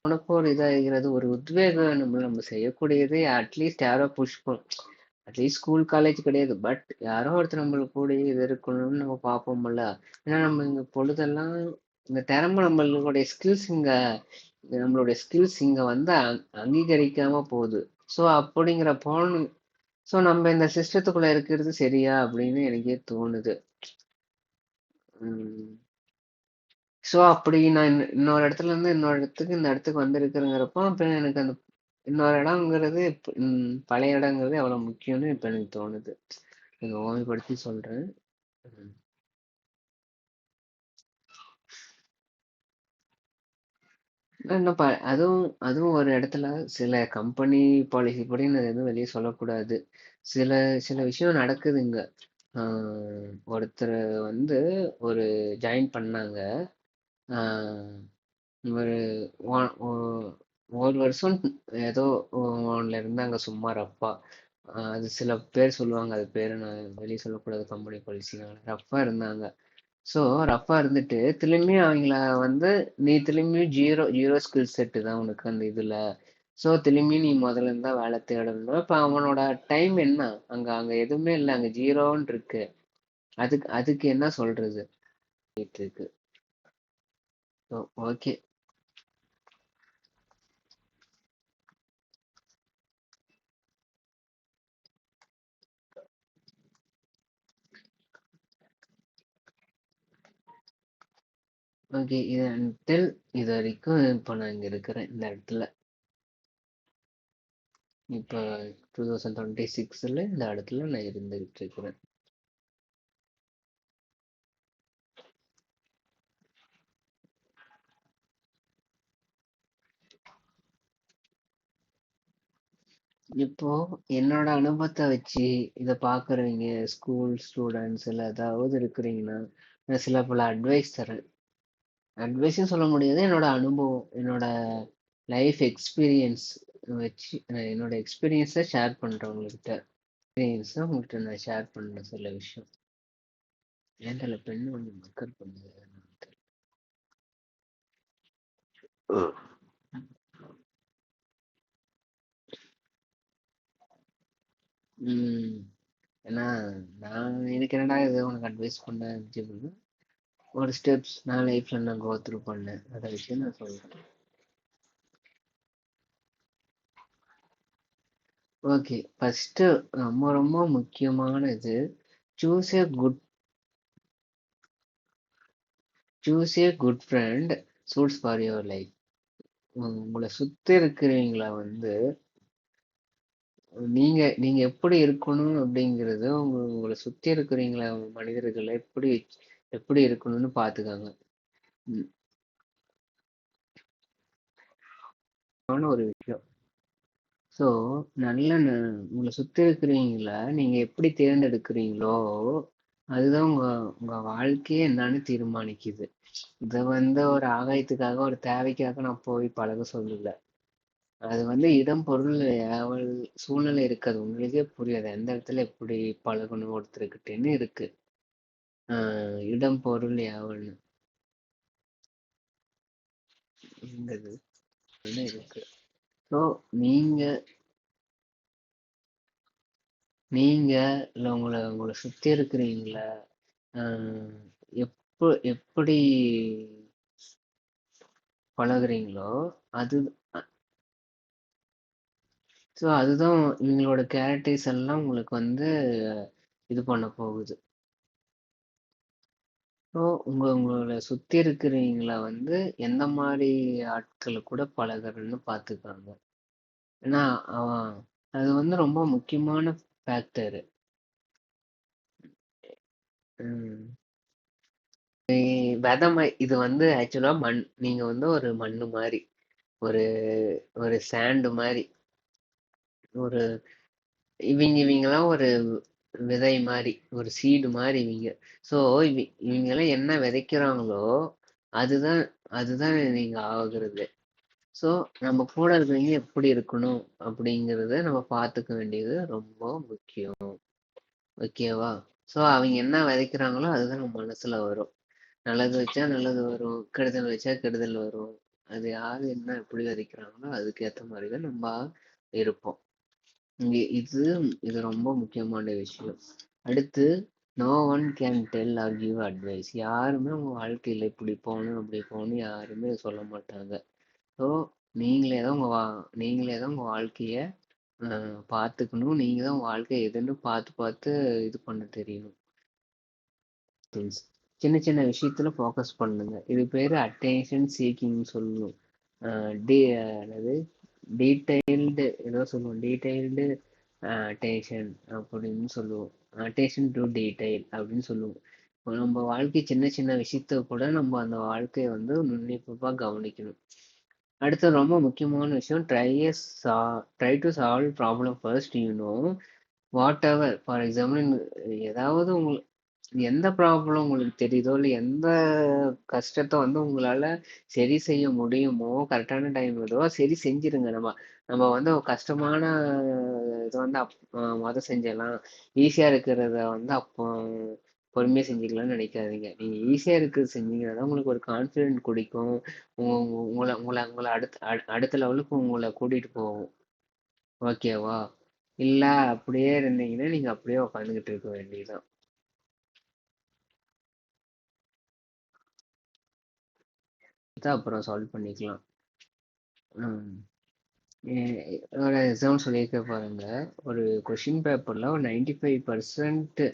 உனக்கு ஒரு இதாகிறது ஒரு உத்வேகம் நம்ம செய்யக்கூடியது அட்லீஸ்ட் யாரோ புஷ் அட்லீஸ்ட் ஸ்கூல் காலேஜ் கிடையாது, பட் யாரோ ஒருத்தர் நம்மளுக்கு கூட இது இருக்கணும்னு நம்ம பார்ப்போம்ல. ஏன்னா நம்ம இங்க பொழுதெல்லாம் இந்த திறமை நம்மளுடைய ஸ்கில்ஸ் இங்க வந்து அங்கீகரிக்காம போகுது. ஸோ அப்படிங்கிற போன ஸோ நம்ம இந்த சிஸ்டத்துக்குள்ள இருக்கிறது சரியா அப்படின்னு எனக்கே தோணுது. ஸோ அப்படி நான் இன்னொரு இடத்துல இருந்து இன்னொரு இடத்துக்கு இந்த இடத்துக்கு வந்திருக்கிறேங்கிறப்போ அப்ப எனக்கு அந்த இன்னொரு இடங்கிறது பழைய இடங்கிறது எவ்வளவு முக்கியம்னு இப்ப எனக்கு தோணுது. இதை ஓமைப்படுத்தி சொல்றேன். ம். இன்னும் அதுவும் அதுவும் ஒரு இடத்துல சில கம்பெனி பாலிசி படி நான் எதுவும் வெளியே சொல்லக்கூடாது. சில சில விஷயம் நடக்குதுங்க. ஒருத்தர் வந்து ஒரு ஜாயின் பண்ணாங்க. ஆஹ் ஒரு ஒரு வருஷம் ஏதோ ஒன்ல இருந்தாங்க சும்மா ரஃப்பா. அது சில பேர் சொல்லுவாங்க, அது பேரு நான் வெளியே சொல்லக்கூடாது கம்பெனி பாலிசினால. ரஃப்பா இருந்தாங்க. ஸோ ரஃப்பா இருந்துட்டு திரும்பியும் அவங்கள வந்து நீ திரும்பியும் ஜீரோ ஜீரோ ஸ்கில் செட்டு தான் உனக்கு அந்த இதுல. ஸோ திரும்பியும் நீ முதல்ல இருந்தா வேலை தேடணும். இப்போ அவனோட டைம் என்ன? அங்க அங்க எதுவுமே இல்லை, அங்க ஜீரோன்னு இருக்கு. அதுக்கு அதுக்கு என்ன சொல்றது இருக்கு. ஓகே. ஓகே, இது until இது வரைக்கும் இப்போ நான் இங்க இருக்கிறேன் இந்த இடத்துல. இப்போ 2026ல இந்த இடத்துல நான் இருந்துகிட்டு இருக்கிறேன். இப்போ என்னோட அனுபவத்தை வச்சு இதை பாக்குறவங்க ஸ்கூல் ஸ்டூடெண்ட்ஸ் இல்லை ஏதாவது இருக்கிறீங்கன்னா நான் சில பல அட்வைஸ் தரேன். அட்வைஸும் சொல்ல முடியாது, என்னோட அனுபவம், என்னோட லைஃப் எக்ஸ்பீரியன்ஸ் வச்சு என்னோட எக்ஸ்பீரியன்ஸை ஷேர் பண்றேன் உங்ககிட்ட. எக்ஸ்பீரியன்ஸை உங்ககிட்ட நான் ஷேர் பண்றேன் சில விஷயம். ஏன்டா பெண்ணு ஒண்ணு மக்கள் பண்ணுது. உம் ஏன்னா நான் எனக்கு என்னடா இது உனக்கு அட்வைஸ் பண்ண அப்படின்னு ஒரு ஸ்டெப்ஸ் நான் லைஃப்ல நான் கோ த்ரூ பண்ணேன், அந்த விஷயம் நான் சொல்றேன். ஓகே, ஃபர்ஸ்ட் ரொம்ப ரொம்ப முக்கியமானது, choose A good choose A good friend shoots for your life. உங்களை சுத்தி இருக்கிறவங்கள வந்து நீங்க நீங்க எப்படி இருக்கணும் அப்படிங்கறது உங்களை சுத்தி இருக்கிறவங்கள மனிதர்களை எப்படி எப்படி இருக்கணும்னு பாத்துக்காங்க. ஒரு விஷயம். ஸோ, நல்ல உங்கள சுத்தி இருக்கிறவங்கள நீங்க எப்படி தேர்ந்தெடுக்கிறீங்களோ, அதுதான் உங்க உங்க வாழ்க்கையே என்னன்னு தீர்மானிக்குது. இத ஒரு ஆகாயத்துக்காக, ஒரு தேவைக்காக நான் போய் பழக சொல்லல. அது இடம், பொருள், ஏவல், சூழ்நிலை இருக்கு. அது உங்களுக்கே புரியாது. எந்த இடத்துல எப்படி பழகணும் ஒருத்தர்கிட்டன்னு இருக்கு. இடம், பொருள், ஏவல்னு இருந்தது இருக்கு. ஸோ, நீங்க நீங்க இல்ல உங்கள உங்கள சுத்தி இருக்கிறவங்கள எப்படி பழகுறீங்களோ அது ஸோ அதுதான் இவங்களோட கேரக்டர்ஸ் எல்லாம் உங்களுக்கு இது பண்ண போகுது. ஸோ உங்களோட சுத்தி இருக்கிறவங்கள எந்த மாதிரி ஆட்களை கூட பழகுறன்னு பார்த்துக்காங்க. ஏன்னா அவன் அது ரொம்ப முக்கியமான ஃபேக்டரு. இது ஆக்சுவலா நீங்க ஒரு மண்ணு மாதிரி, ஒரு ஒரு சாண்டு மாதிரி, ஒரு இவங்கெல்லாம் ஒரு விதை மாதிரி, ஒரு சீடு மாதிரி இவங்க. ஸோ இவங்கெல்லாம் என்ன விதைக்கிறாங்களோ அதுதான் அதுதான் நீங்க ஆகுறது. ஸோ நம்ம கூட இருக்கிறவங்க எப்படி இருக்கணும் அப்படிங்கிறத நம்ம பார்த்துக்க வேண்டியது ரொம்ப முக்கியம். ஓகேவா? ஸோ அவங்க என்ன விதைக்கிறாங்களோ அதுதான் நம்ம மனசுல வரும். நல்லது வச்சா நல்லது வரும், கெடுதல் வச்சா கெடுதல் வரும். அது யாரு என்ன எப்படி விதைக்கிறாங்களோ அதுக்கு ஏற்ற மாதிரி தான் நம்ம இருப்போம். இது இது ரொம்ப முக்கியமான விஷயம். அடுத்து, no one can tell or give advice. யாருமே உங்க வாழ்க்கையில இப்படி போகணும் அப்படி போகணும் யாருமே சொல்ல மாட்டாங்க. ஸோ நீங்களே தான் உங்க வாழ்க்கைய பார்த்துக்கணும். நீங்க தான் உங்க வாழ்க்கை எதுன்னு பார்த்து பார்த்து இது பண்ண தெரியணும். சின்ன சின்ன விஷயத்துல ஃபோக்கஸ் பண்ணுங்க. இது பேரு அட்டென்ஷன் சீக்கிங்னு சொல்லணும். என்னது டீடைல்டு ஏதோ சொல்லுவோம். டீடைல்டு அட்டென்ஷன் அப்படின்னு சொல்லுவோம். அட்டென்ஷன் டு டீடைல் அப்படின்னு சொல்லுவோம். நம்ம வாழ்க்கை சின்ன சின்ன விஷயத்த கூட நம்ம அந்த வாழ்க்கையை நுண்ணிப்பா கவனிக்கணும். அடுத்து ரொம்ப முக்கியமான விஷயம், try to solve problem first. What ever, for example, ஏதாவது எந்த ப்ராப்ளம் உங்களுக்கு தெரியுதோ இல்லை எந்த கஷ்டத்தை உங்களால சரி செய்ய முடியுமோ கரெக்டான டைம் ஏதோ சரி செஞ்சிருங்க. நம்ம நம்ம கஷ்டமான இதை செஞ்சிடலாம், ஈஸியா இருக்கிறத அப்போ பொறுமையா செஞ்சுக்கலாம்னு நினைக்காதீங்க. நீங்க ஈஸியா இருக்கிறது செஞ்சீங்கன்னா உங்களுக்கு ஒரு கான்ஃபிடென்ட் குடிக்கும். உங்களை உங்களை உங்களை அடுத்த லெவலுக்கு உங்களை கூட்டிட்டு போகும். ஓகேவா? இல்ல அப்படியே இருந்தீங்கன்னா நீங்க அப்படியே உட்காந்துக்கிட்டு இருக்க வேண்டியதுதான். அப்புறம் சால்வ் பண்ணிக்கலாம். ஒரு எக்ஸாம்பிள் சொல்லியிருக்க பாருங்க. ஒரு கொஷின் பேப்பர்ல ஒரு 95%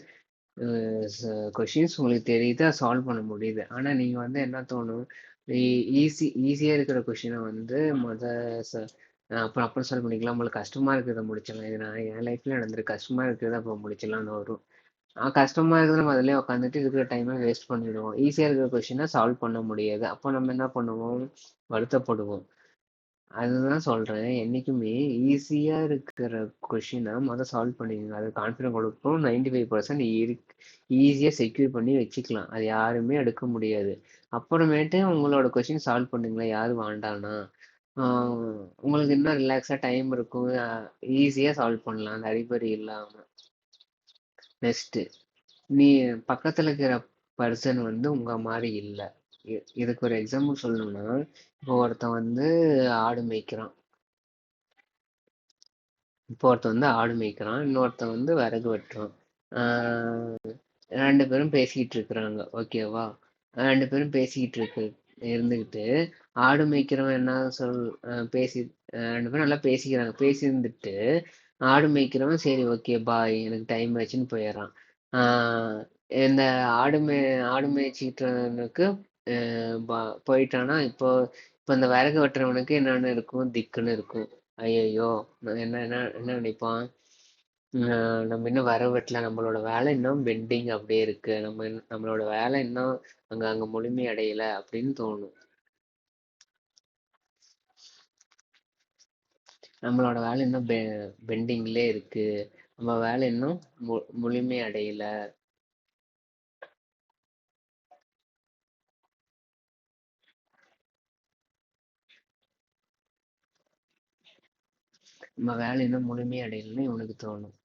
கொஷின்ஸ் உங்களுக்கு தெரியுது, அதை சால்வ் பண்ண முடியுது. ஆனா நீங்க என்ன தோணும், ஈஸியா இருக்கிற கொஷினை அப்புறம் அப்புறம் சால்வ் பண்ணிக்கலாம், நம்மளுக்கு கஷ்டமா இருக்கிறத முடிச்சிடலாம். இது நான் என் லைஃப்ல நடந்திருக்கு. கஷ்டமா இருக்கிறத அப்புறம் முடிச்சிடலாம்னு வரும். கஷ்டமா இருக்கிறது நம்ம அதிலே உட்காந்துட்டு இருக்கிற டைமை வேஸ்ட் பண்ணிடுவோம். ஈஸியா இருக்கிற கொஷினை சால்வ் பண்ண முடியாது. அப்போ நம்ம என்ன பண்ணுவோம், வருத்தப்படுவோம். அதுதான் சொல்றேன். என்னைக்குமே ஈஸியா இருக்கிற கொஷினை சால்வ் பண்ணிடுங்க. அது கான்ஃபிடன்ட் கொடுக்கும். 95% ஈஸியா செக்யூர் பண்ணி வச்சுக்கலாம். அது யாருமே எடுக்க முடியாது. அப்புறமேட்டு உங்களோட கொஷின் சால்வ் பண்ணுங்களேன், யாரு வேண்டானா. உங்களுக்கு இன்னும் ரிலாக்ஸா டைம் இருக்கும். ஈஸியா சால்வ் பண்ணலாம் அந்த அறிபறி இல்லாம. நெக்ஸ்ட், நீ பக்கத்துல இருக்கிற பர்சன் உங்க மாதிரி இல்ல. இதுக்கு ஒரு எக்ஸாம்பிள் சொல்லணும்னா, இப்போ ஒருத்தன் ஆடு மேய்க்கிறான். ஆடு மேய்க்கிறான், இன்னொருத்தன் விறகு வெட்டுறான். ரெண்டு பேரும் பேசிக்கிட்டு இருக்கிறாங்க. ஓகேவா? ரெண்டு பேரும் பேசிக்கிட்டு இருந்துகிட்டு ஆடு மேய்க்கிறவன் என்ன பேசி ரெண்டு பேரும் நல்லா பேசிக்கிறாங்க. பேசியிருந்துட்டு ஆடு மேய்க்கிறவன் சரி ஓகே பாய் எனக்கு டைம் ஆச்சுன்னு போயிடுறான். இந்த ஆடு மேய்ச்சிக்கிட்டவனுக்கு போயிட்டானா, இப்போ இப்போ இந்த விறகு வெட்டுறவனுக்கு என்னென்ன இருக்கும், திக்குன்னு இருக்கும். ஐயையோ, என்ன என்ன என்ன நினைப்பான், நம்ம இன்னும் விறகு வெட்டல, நம்மளோட வேலை இன்னும் பெண்டிங் அப்படியே இருக்கு, நம்மளோட வேலை இன்னும் அங்க அங்க முழுமை அடையல அப்படின்னு தோணும். நம்மளோட வேலை இன்னும் பெண்டிங்லே இருக்கு. நம்ம வேலை இன்னும் முழுமை அடையல. நம்ம வேலை இன்னும் முழுமை அடையலன்னு இவனுக்கு தோணும்.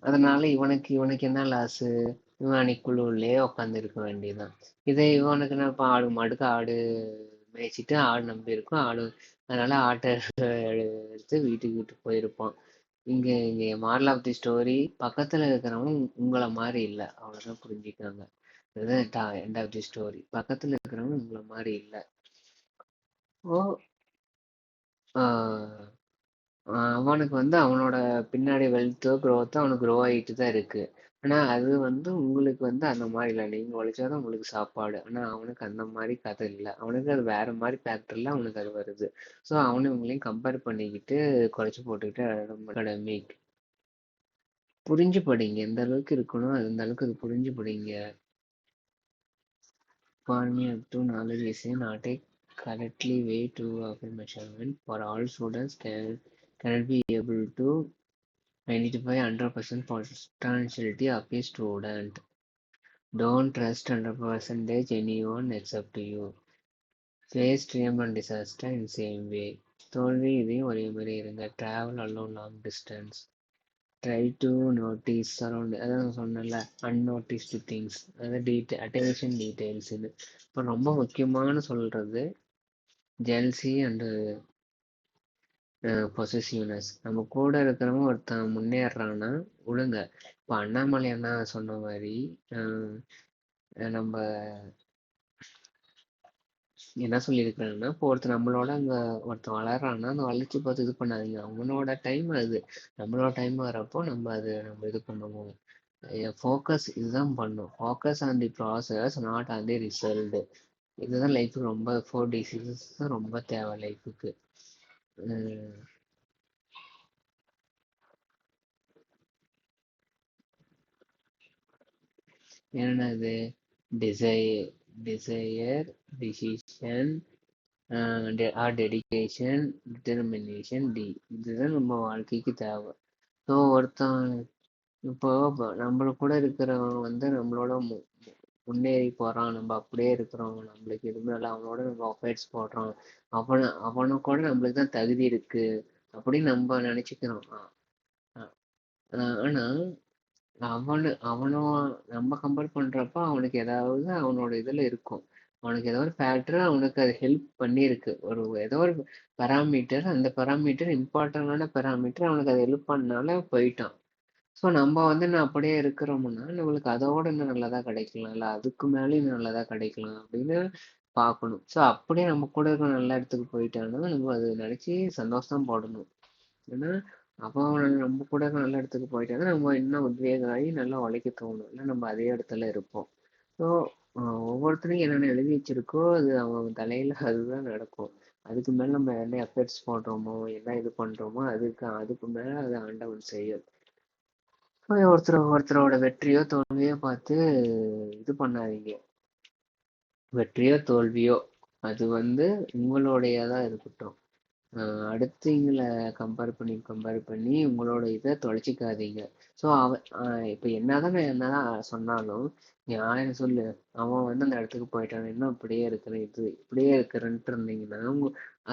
அதனால இவனுக்கு இவனுக்கு என்ன லாஸு? இவன் அன்னைக்கு குழுவிலே உட்காந்து இருக்க வேண்டியதுதான். இதே இவனுக்கு நான் இப்போ ஆடு மாடுக்கு ஆடு மேய்ச்சிட்டு ஆடு நம்பி இருக்கும் ஆடு, அதனால ஆட்டை எடுத்து வீட்டுக்கு போயிருப்பான். இங்க மாரல் ஆஃப் தி ஸ்டோரி, பக்கத்துல இருக்கிறவன் உங்களை மாதிரி இல்லை, அவ்வளவுதான் புரிஞ்சுக்காங்க. இதுதான் எண்ட் ஆஃப் தி ஸ்டோரி. பக்கத்துல இருக்கிறவன் உங்களை மாதிரி இல்லை. ஓ, ஆஹ் அவனுக்கு வந்து அவனோட பின்னாடி வெல்த்தோ க்ரோத்தோ அவனுக்கு க்ரோ ஆகிட்டு தான் இருக்கு. ஆனா அது வந்து உங்களுக்கு வந்து அந்த மாதிரி இல்லை. நீங்க உழைச்சாதான் உங்களுக்கு சாப்பாடு. ஆனா அவனுக்கு அந்த மாதிரி கதை இல்லை. அவனுக்கு அது வேற மாதிரி ஃபேக்டர்ல அவனுக்கு அது வருது. ஸோ அவனு இவங்களையும் கம்பேர் பண்ணிக்கிட்டு குறைச்சு போட்டுக்கிட்டு அகடமிக். புரிஞ்சு படிங்க. எந்த அளவுக்கு இருக்கணும் அந்த அளவுக்கு அது புரிஞ்சு படிங்க. Economy up to knowledge is not a correctly way to of a measurement for all students cannot be able to identify 100% potentiality of a student. Don't trust 100% anyone except you. Face dream and disaster in same way. தோல்வி இதையும் ஒரே மாதிரி இருங்க. Travel alone long distance. Try to notice surround, அதான் சொன்னேன்ல, unnoticed things, அதாவது attention details. இது இப்போ ரொம்ப முக்கியமான சொல்றது ஜெல்சி அண்ட் பொசசிவ்னஸ். நம்ம கூட இருக்கிறவங்க ஒருத்தன் முன்னேறான்னா ஒழுங்க. இப்போ அண்ணாமலை அண்ணா சொன்ன மாதிரி நம்ம என்ன சொல்லியிருக்கிறாங்கன்னா, இப்போ ஒருத்தர் நம்மளோட அங்கே ஒருத்தன் வளர்றான்னா அந்த வளர்ச்சி பார்த்து இது பண்ணாதீங்க. அவனோட டைம் அது. நம்மளோட டைம் வரப்போ நம்ம இது பண்ணுவோம். ஃபோக்கஸ் இதுதான் பண்ணும். Focus on the process, not on the result. இதுதான் லைஃபுக்கு ரொம்ப 4 டிசீசஸ் தான் ரொம்ப தேவை லைஃபுக்கு. என்னது? Desire, decision, or dedication, determination, இதுதான் நம்ம வாழ்க்கைக்கு தேவை. ஸோ ஒருத்தன் இப்போ நம்மள கூட இருக்கிறவன் வந்து நம்மளோட முன்னேறி போறான், நம்ம அப்படியே இருக்கிறோம், நம்மளுக்கு எதுவுமே இல்லை, அவனோட நம்ம அஃபைட்ஸ் போடுறோம், அவனை கூட நம்மளுக்கு தான் தகுதி இருக்கு அப்படின்னு நம்ம நினைச்சுக்கிறோம். ஆனா அவனோ நம்ம கம்பேர் பண்றப்ப அவனுக்கு ஏதாவது அவனோட இதுல இருக்கும். அவனுக்கு ஏதோ ஒரு ஃபேக்டர் அவனுக்கு அது ஹெல்ப் பண்ணியிருக்கு. ஏதோ ஒரு பெராமீட்டர், அந்த பெராமீட்டர் இம்பார்ட்டன்டான பெராமீட்டர் அவனுக்கு அது ஹெல்ப் பண்ணனால போயிட்டான். ஸோ நம்ம வந்து நான் அப்படியே இருக்கிறோம்னா நம்மளுக்கு அதோட இன்னும் நல்லதா கிடைக்கலாம், இல்லை அதுக்கு மேலே இன்னும் நல்லதா கிடைக்கலாம் அப்படின்னு பார்க்கணும். ஸோ அப்படியே நம்ம கூட இருக்கிற நல்ல இடத்துக்கு போயிட்டாங்கன்னா நம்ம அதை நினைச்சு சந்தோஷம் போடணும். ஏன்னா அப்போ நம்ம கூட நல்ல இடத்துக்கு போயிட்டாங்கன்னா நம்ம இன்னும் உத்வேகம் ஆகி நல்லா உழைக்க தோணும். இல்லை நம்ம அதே இடத்துல இருப்போம். ஸோ ஒவ்வொருத்தரையும் என்னென்ன எழுதி வச்சிருக்கோ அது அவங்க தலையில அதுதான் நடக்கும். அதுக்கு மேல நம்ம என்ன எஃபர்ட்ஸ் போடுறோமோ என்ன இது பண்றோமோ அதுக்கு மேல அது ஆண்டவன் செய்யும். ஒருத்தரோட வெற்றியோ தோல்வியோ பார்த்து இது பண்ணாதீங்க. வெற்றியோ தோல்வியோ அது வந்து உங்களுடையதான் இருக்கட்டும். அடுத்தவங்களை கம்பேர் பண்ணி உங்களோட இதை தொலைச்சிக்காதீங்க. ஸோ இப்போ என்னதான் சொன்னாலும் நீ 1000 சொல்லு, அவன் வந்து அந்த இடத்துக்கு போயிட்டான், இன்னும் இப்படியே இருக்கிறேன்ட்டு இருந்தீங்கன்னா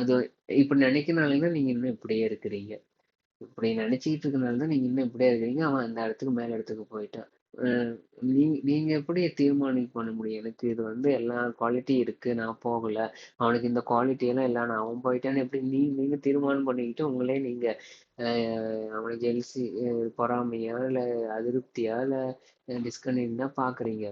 அது இப்படி நினைக்கிறனால நீங்க இன்னும் இப்படியே இருக்கிறீங்க. இப்படி நினைச்சுக்கிட்டு இருக்கனால தான் நீங்க இன்னும் இப்படியே இருக்கிறீங்க. அவன் அந்த இடத்துக்கு மேல இடத்துக்கு போயிட்டான். நீங்க எப்படி தீர்மானிக்க பண்ண முடியும்? எனக்கு இது வந்து எல்லா குவாலிட்டி இருக்கு, நான் போகல, அவனுக்கு இந்த குவாலிட்டி எல்லாம் இல்லை, நான் அவன் போயிட்டான்னு எப்படி நீங்க தீர்மானம் பண்ணிக்கிட்டு உங்களே நீங்க அவனை ஜெல்சி, பொறாமையா இல்ல அதிருப்தியா இல்ல டிஸ்கனெக்ட் தான் பாக்குறீங்க.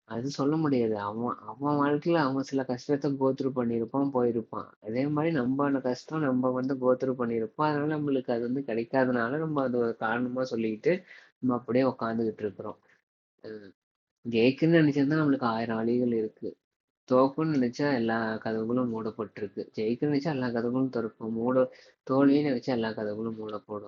அது சொல்ல முடியாது. அவன் அவன் வாழ்க்கையில அவன் சில கஷ்டத்தை கோத்ரூ பண்ணியிருப்பான், போயிருப்பான். அதே மாதிரி நம்ம கஷ்டம் நம்ம வந்து கோத்ரூ பண்ணியிருப்போம். அதனால நம்மளுக்கு அது வந்து கிடைக்காதனால நம்ம அது ஒரு காரணமா சொல்லிக்கிட்டு நம்ம அப்படியே உக்காந்துக்கிட்டு இருக்கிறோம். ஜெயிக்கணும்னு நினைச்சிருந்தா நம்மளுக்கு 1000 வழிகள் இருக்கு. தோக்கணும்னு நினைச்சா எல்லா கதவுகளும் மூடப்பட்டிருக்கு. ஜெயிக்கணும்னு நினைச்சா எல்லா கதவுகளும் திறக்கும். தோல்வின்னு நினைச்சா எல்லா கதவுகளும் மூடப்படும்.